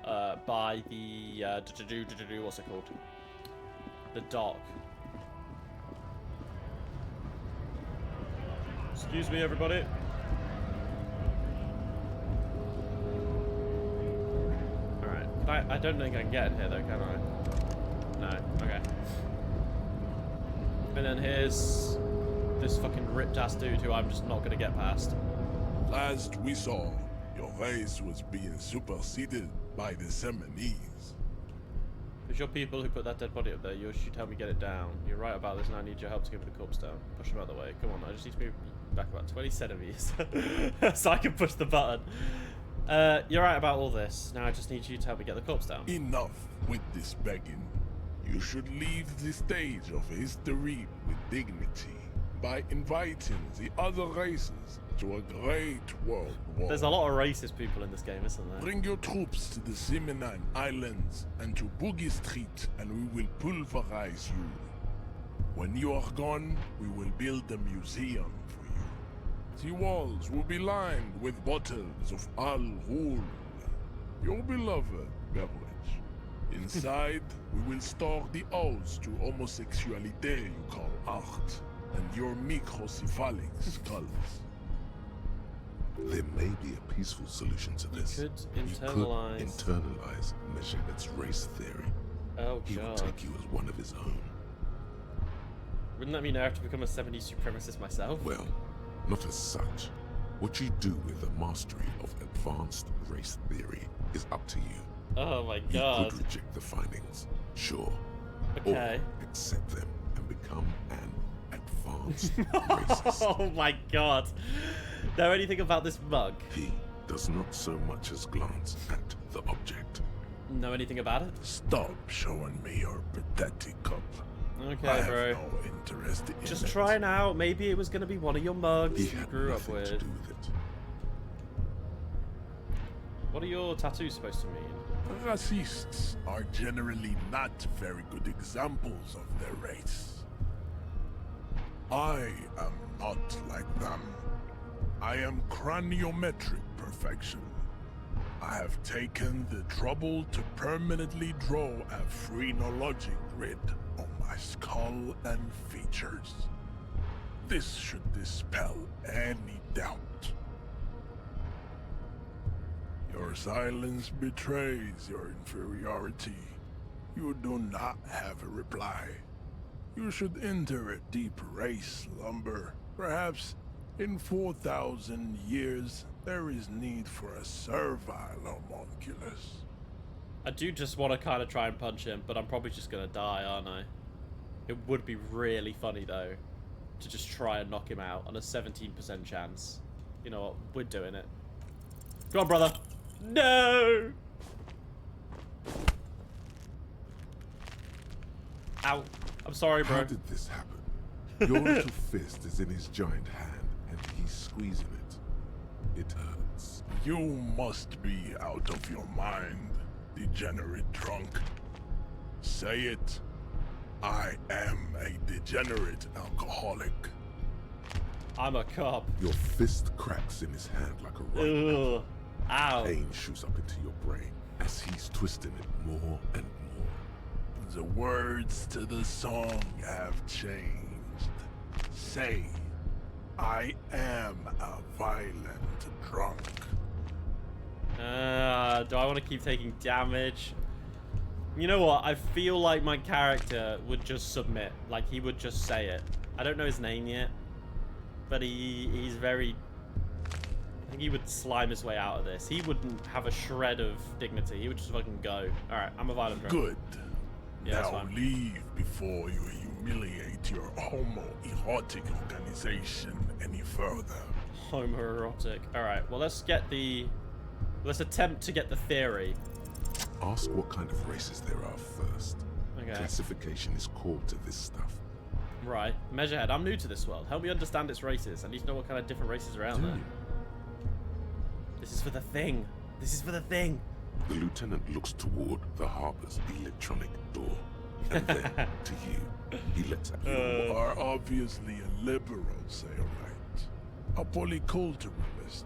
A: By the, what's it called? The dock. Excuse me, everybody. Alright, I don't think I can get in here though, can I? No, okay. And then here's this fucking ripped ass dude who I'm just not gonna get past.
I: Last we saw, your race was being superseded by the Seminese.
A: It's your people who put that dead body up there. You should help me get it down. You're right about this, and I need your help to get the corpse down. Push him out of the way. Come on, I just need to move back about 20 centimeters so I can push the button. You're right about all this. Now I just need you to help me get the corpse down.
I: Enough with this begging. You should leave the stage of history with dignity by inviting the other races to a great world war.
A: There's a lot of racist people in this game, isn't there?
I: Bring your troops to the Seminine Islands and to Boogie Street, and we will pulverize you. When you are gone, we will build a museum for you. The walls will be lined with bottles of Al Ghul, your beloved beverage. Inside, we will store the odes to homosexuality you call art, and your microcephalic skulls.
B: There may be a peaceful solution to this.
A: You could
B: internalize Meshed's race theory.
A: Oh,
B: he will take you as one of his own.
A: Wouldn't that mean I have to become a 70s supremacist myself?
B: Well, not as such. What you do with the mastery of advanced race theory is up to you.
A: Oh my god.
B: You could reject the findings, sure.
A: Okay.
B: Or accept them and become an advanced racist.
A: Oh my god. Know anything about this mug?
B: He does not so much as glance at the object.
A: Know anything about it?
I: Stop showing me your pathetic cup.
A: Okay,
I: I
A: bro.
I: have no interest in
A: Just
I: it.
A: try it out. Maybe it was going to be one of your mugs
B: He
A: you
B: had
A: grew up
B: nothing
A: with.
B: to do with it.
A: What are your tattoos supposed to mean?
I: Racists are generally not very good examples of their race. I am not like them. I am craniometric perfection. I have taken the trouble to permanently draw a phrenologic grid on my skull and features. This should dispel any doubt. Your silence betrays your inferiority. You do not have a reply. You should enter a deep race slumber. Perhaps in 4,000 years, there is need for a servile homunculus.
A: I do just want to kind of try and punch him, but I'm probably just going to die, aren't I? It would be really funny, though, to just try and knock him out on a 17% chance. You know what? We're doing it. Come on, brother. No! Ow. I'm sorry, bro.
B: How did this happen? Your little fist is in his giant hand, and he's squeezing it. It hurts.
I: You must be out of your mind, degenerate drunk. Say it. I am a degenerate alcoholic.
A: I'm a cop.
B: Your fist cracks in his hand like a rock.
A: Ugh. Ow.
B: Pain shoots up into your brain as he's twisting it more and more.
I: The words to the song have changed. Say, I am a violent drunk.
A: Do I want to keep taking damage? You know what? I feel like my character would just submit. Like, he would just say it. I don't know his name yet, but he's very... I think he would slime his way out of this. He wouldn't have a shred of dignity. He would just fucking go. Alright, I'm a violent drunk.
I: Good.
A: Yeah,
I: now leave before you humiliate your homoerotic organization any further.
A: Homoerotic. Alright, well let's attempt to get the theory.
B: Ask what kind of races there are first.
A: Okay.
B: Classification is core to this stuff.
A: Right. Measurehead, I'm new to this world. Help me understand its races. I need to know what kind of different races are out there. This is for the thing. This is for the thing.
B: The lieutenant looks toward the harbor's electronic door, and then to you. He lets out.
I: You are obviously a liberal, Sailorite. A polyculturalist.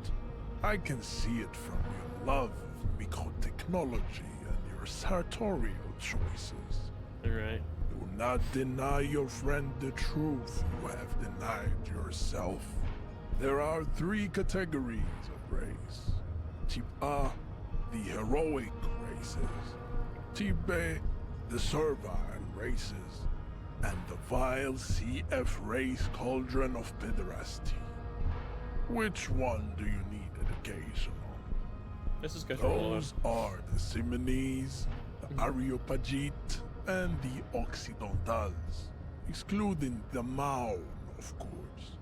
I: I can see it from your love of microtechnology and your sartorial choices.
A: Alright.
I: Do not deny your friend the truth you have denied yourself. There are 3 categories of race. Type A, the heroic races. Type B, the servile races. And the vile CF race cauldron of pederasty. Which one do you need education on?
A: Let's just go through all of
I: Those are the Simonese, the Areopagite, and the Occidentals, excluding the Maun, of course.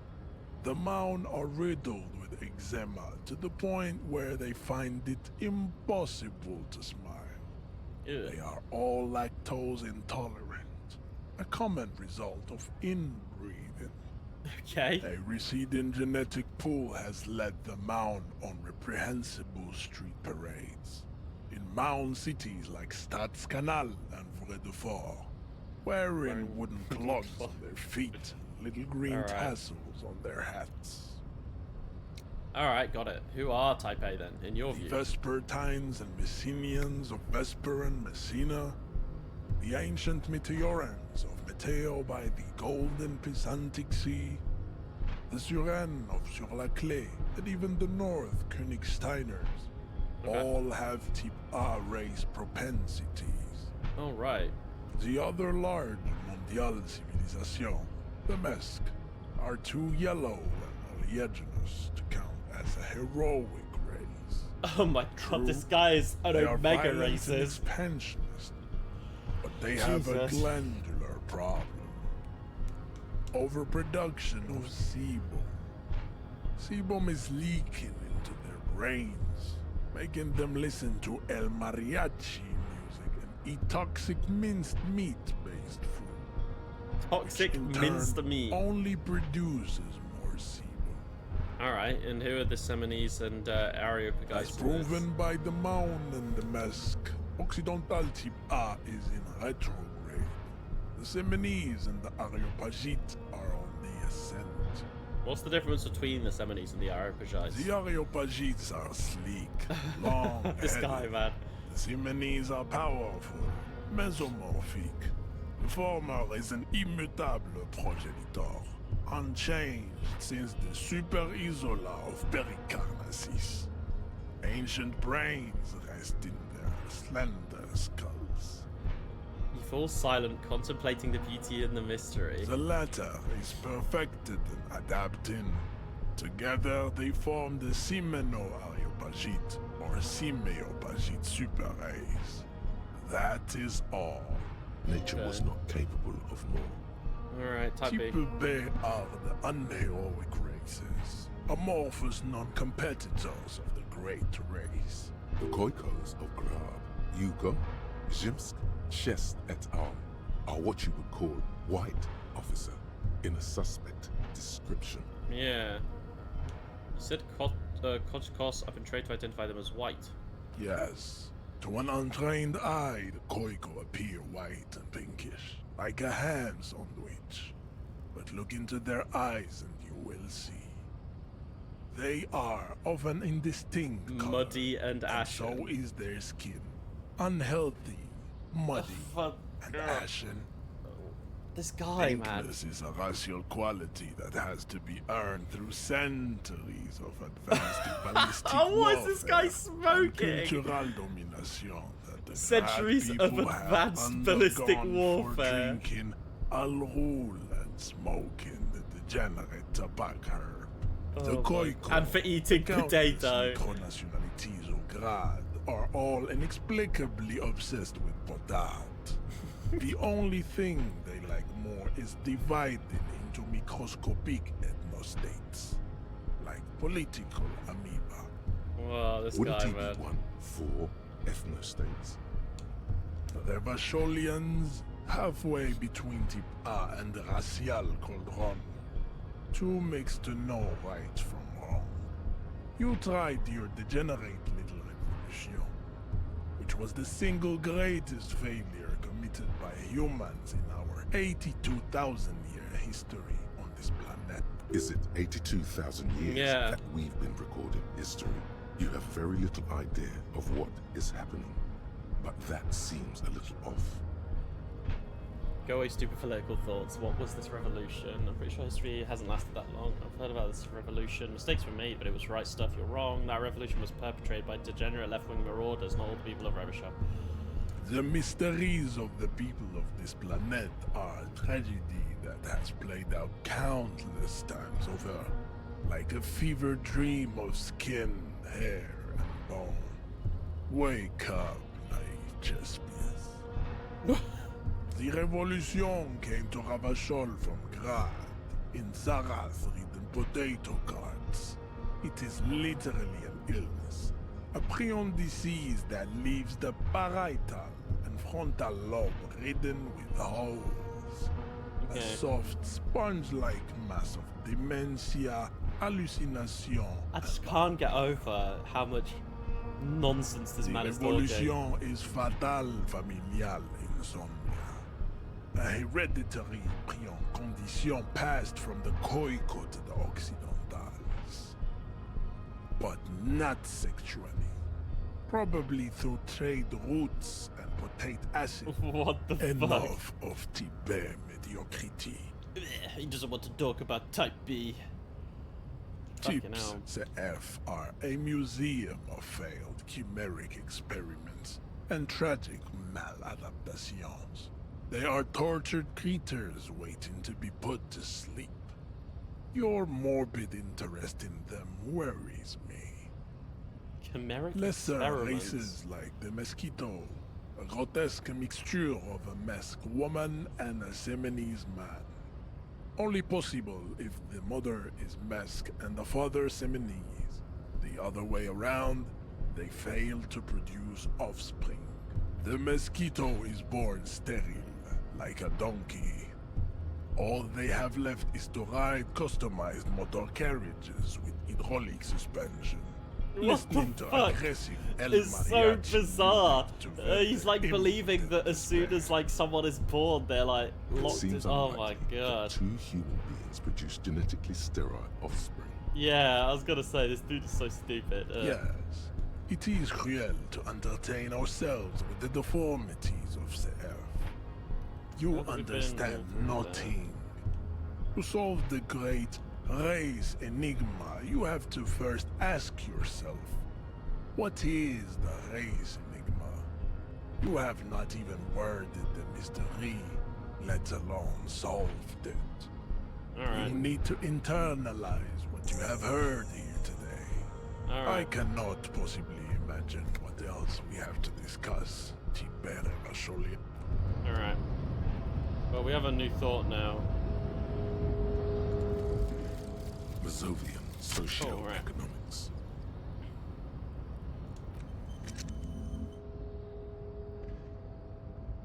I: The Maun are riddled with eczema to the point where they find it impossible to smile.
A: Ew.
I: They are all lactose intolerant, a common result of inbreeding.
A: Okay.
I: A receding genetic pool has led the Maun on reprehensible street parades. In Maun cities like Stadskanal and Vredefort, wearing wooden clogs on their feet and little green tassels on their hats.
A: Alright, got it. Who are Type A then, in your view?
I: Vespertines and Messenians of Vesper and Messina, the ancient Meteorans of Meteo by the golden Pisantic Sea, the Suren of Sur-la-Clé, and even the North Königsteiners, all have Type A race propensities.
A: Oh, right.
I: The other large Mondial civilization, the Mesk, are too yellow and oleaginous to count as a heroic race.
A: Oh my god, this guy is an omega racist.
I: Expansionist, but they have a glandular problem. Overproduction of sebum. Sebum is leaking into their brains, making them listen to El Mariachi music and eat toxic minced meat-based food.
A: Toxic minced meat.
I: Only produces more sebum.
A: Alright, and who are the Semonese and Areopagites?
I: As proven by the Maun and the Mesk, Occidental Type A is in retrograde. The Semonese and the Areopagites are on the ascent.
A: What's the difference between the Semonese and the Areopagites?
I: The Areopagites are sleek, long.
A: This guy, man.
I: The Semonese are powerful, mesomorphic. The former is an immutable progenitor, unchanged since the Super Isola of Pericarnassus. Ancient brains rest in their slender skulls.
A: He falls silent, contemplating the beauty and the mystery.
I: The latter is perfected and adapted. Together they form the Simeno-Areopagite or Simeopagite super race. That is all.
B: Nature was not capable of more.
A: Alright, type B.
I: Type are the unheroic races, amorphous non-competitors of the great race.
B: The Khoikos of Grab, Yugo, Zhimsk, Shest et al. Are what you would call white, officer, in a suspect description.
A: Yeah. You said Kochkos. I've been trained to identify them as white.
I: Yes. To an untrained eye, the Khoiko appear white and pinkish, like a ham sandwich. But look into their eyes and you will see. They are of an indistinct color,
A: muddy and ashen.
I: So is their skin. Unhealthy, muddy, and ashen.
A: This guy, man.
I: Pinkness is a racial quality that has to be earned through centuries of advanced ballistic
A: What is this guy
I: warfare
A: smoking?
I: and cultural domination that the
A: Centuries
I: Grad
A: of
I: people have
A: advanced ballistic
I: undergone
A: warfare.
I: for drinking alcohol and smoking the degenerate tobacco herb. The Khoiko,
A: And for eating
I: countless
A: potato.
I: micronationalities of Grad are all inexplicably obsessed with potat. The only thing they like more is dividing into microscopic ethnostates, like political amoeba.
A: Wow, this
B: Wouldn't
A: guy,
B: he be
A: man.
B: one for ethnostates?
I: The Vasholians, halfway between Type A and the racial cauldron. Two makes to know right from wrong. You tried your degenerate little revolution, which was the single greatest failure committed by humans in our 82,000-year history on this planet.
B: Is it 82,000 years
A: Yeah.
B: that we've been recording history? You have very little idea of what is happening, but that seems a little off.
A: Go away, stupid political thoughts. What was this revolution? I'm pretty sure history hasn't lasted that long. I've heard about this revolution. Mistakes were made, but it was right stuff. You're wrong. That revolution was perpetrated by degenerate left-wing marauders, not all the people of Revachol.
I: The mysteries of the people of this planet are a tragedy that has played out countless times over, like a fever dream of skin, hair, and bone. Wake up, naive Chespius. The revolution came to Ravachol from Grad, in Zaraz-ridden potato carts. It is literally an illness, a prion disease that leaves the parietal and frontal lobe ridden with holes. A soft, sponge-like mass of dementia, hallucination.
A: I just can't get over how much nonsense this man is talking.
I: Revolution is fatal familial insomnia. A hereditary prion condition passed from the Khoiko to the Occidentals. But not sexually. Probably through trade routes and potate acid.
A: What the
I: Enough of Tibet mediocrity.
A: He doesn't want to talk about Type B. Fucking hell.
I: Tips are a museum of failed chimeric experiments and tragic maladaptations. They are tortured creatures waiting to be put to sleep. Your morbid interest in them worries me.
A: Chimeric
I: Lesser
A: experiments.
I: races like the mosquito, a grotesque mixture of a masked woman and a Seminese man. Only possible if the mother is masked and the father Seminese. The other way around, they fail to produce offspring. The mosquito is born sterile, like a donkey. All they have left is to ride customized motor carriages with hydraulic suspension.
A: What
I: Listening
A: the
I: to
A: fuck?
I: aggressive El
A: It's so
I: Mariachi
A: bizarre.
I: music to
A: He's like believing that as soon as like someone is born, they're like
B: It
A: locked in.
B: seems
A: Oh my
B: unlikely that
A: god.
B: two human beings produce genetically sterile offspring.
A: Yeah, I was gonna say this dude is so stupid.
I: Yes, it is cruel to entertain ourselves with the deformities of the earth. You
A: Have we been
I: understand
A: through that?
I: nothing. To solve the great race enigma, you have to first ask yourself, What is the race, Enigma? You have not even worded the mystery, let alone solved it.
A: Alright.
I: You need to internalize what you have heard here today. I
A: Alright.
I: cannot possibly imagine what else we have to discuss.
A: Alright. Well, we have a new thought now.
B: Mazovian socioeconomics.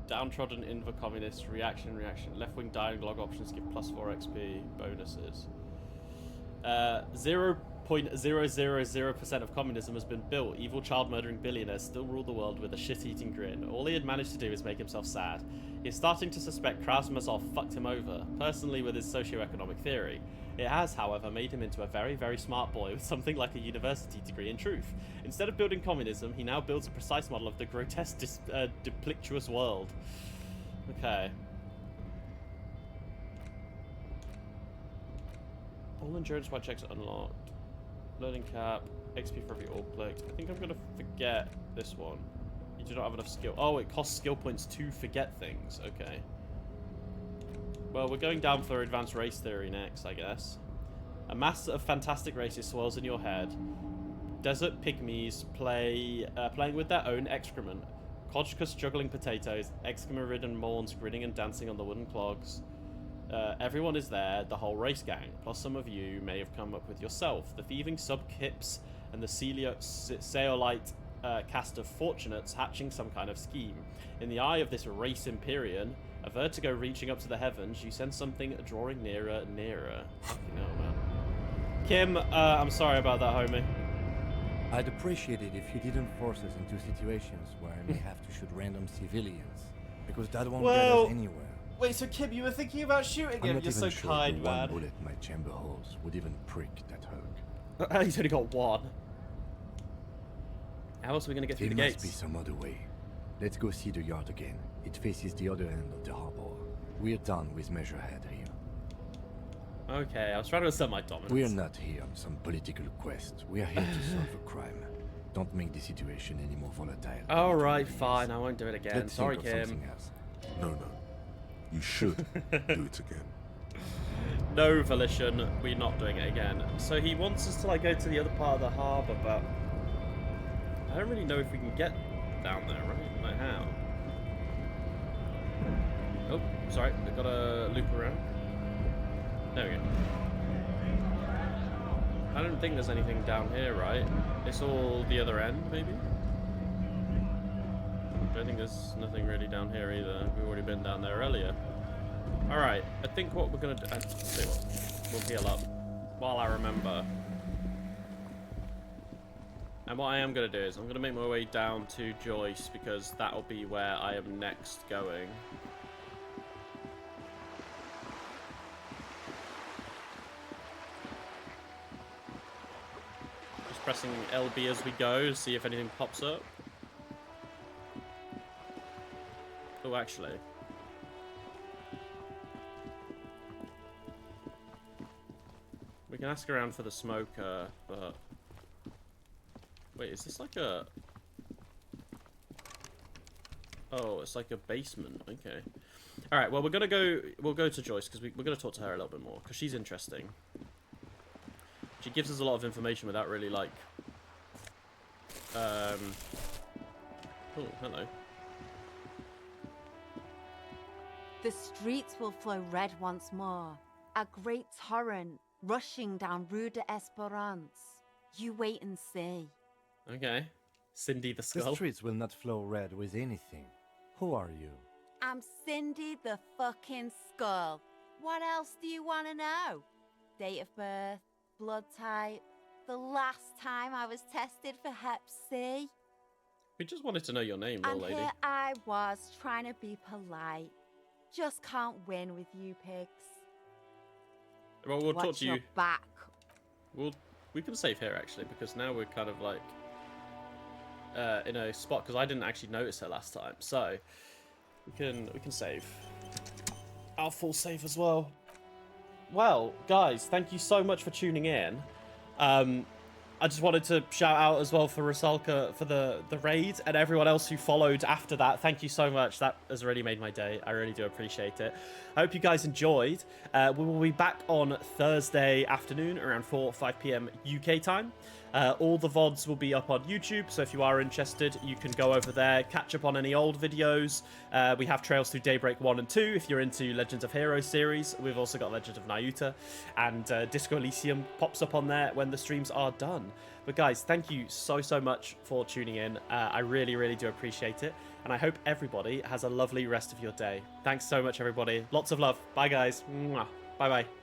A: Downtrodden Inver communists, reaction. Left-wing dialogue options give +4 XP bonuses. 0.000% of communism has been built. Evil child-murdering billionaires still rule the world with a shit-eating grin. All he had managed to do is make himself sad. He's starting to suspect Krasmazov fucked him over, personally with his socio-economic theory. It has, however, made him into a very, very smart boy with something like a university degree in truth. Instead of building communism, he now builds a precise model of the grotesque, duplictuous world. Okay. All endurance white checks unlocked. Learning cap. XP for every orb clicked. I think I'm going to forget this one. You do not have enough skill. Oh, it costs skill points to forget things. Okay. Well, we're going down for advanced race theory next, I guess. A mass of fantastic races swirls in your head. Desert pygmies playing with their own excrement. Kojkas juggling potatoes. Eczema-ridden Morns grinning and dancing on the wooden clogs. Everyone is there, the whole race gang. Plus some of you may have come up with yourself. The thieving sub-kips and the Seolite cast of fortunates hatching some kind of scheme. In the eye of this race Empyrean, a vertigo reaching up to the heavens, you sense something drawing nearer. Fucking hell, man. Kim, I'm sorry about that, homie.
C: I'd appreciate it if you didn't force us into situations where I may have to shoot random civilians, because that won't get us anywhere.
A: Wait, so Kim, you were thinking about shooting him? You're so
C: sure
A: kind,
C: the
A: man.
C: one bullet in my chamber holes would even prick that hug.
A: He's only got one. How else are we going to get through the gates?
C: There must be some other way. Let's go see the yard again. It faces the other end of the harbor. We're done with Measurehead here.
A: Okay, I was trying to assert my dominance.
C: We're not here on some political quest. We are here to solve a crime. Don't make the situation any more volatile.
A: Alright, fine. I won't do it again.
C: Let's
A: Sorry,
C: think of
A: Kim.
C: something else.
B: No. You should do it again.
A: No, Volition. We're not doing it again. So he wants us to like go to the other part of the harbour, but I don't really know if we can get down there, right? Like how? Oh, sorry. We've got to loop around. There we go. I don't think there's anything down here, right? It's all the other end, maybe? I don't think there's nothing really down here either. We've already been down there earlier. Alright, I think what we're going to do... I'll tell you what, we'll heal up while I remember. And what I am going to do is I'm going to make my way down to Joyce, because that'll be where I am next going. Just pressing LB as we go to see if anything pops up. Oh, actually. We can ask around for the smoker, but... Wait, is this like a... Oh, it's like a basement. Okay. Alright, well, we're gonna go... We'll go to Joyce, because we're gonna talk to her a little bit more, because she's interesting. She gives us a lot of information without really, like... Oh, hello.
O: The streets will flow red once more. A great torrent rushing down Rue de Esperance. You wait and see.
A: Okay. Cindy the Skull.
C: The streets will not flow red with anything. Who are you?
O: I'm Cindy the fucking Skull. What else do you want to know? Date of birth, blood type, the last time I was tested for Hep C.
A: We just wanted to know your name, little lady.
O: Here I was trying to be polite. Just can't win with you pigs.
A: Well, we'll
O: Watch
A: talk to
O: your
A: you.
O: back.
A: We can save here actually, because now we're kind of like in a spot, because I didn't actually notice her last time, so we can save. I'll full save as well. Well, guys, thank you so much for tuning in. I just wanted to shout out as well for Rusalka for the raid and everyone else who followed after that. Thank you so much. That has really made my day. I really do appreciate it. I hope you guys enjoyed. We will be back on Thursday afternoon around 4 or 5 p.m. UK time. All the VODs will be up on YouTube, so if you are interested, you can go over there, catch up on any old videos. We have Trails Through Daybreak 1 and 2 if you're into Legends of Heroes series. We've also got Legends of Nyuta, and Disco Elysium pops up on there when the streams are done. But guys, thank you so much for tuning in. I really, really do appreciate it, and I hope everybody has a lovely rest of your day. Thanks so much, everybody. Lots of love. Bye, guys. Mwah. Bye-bye.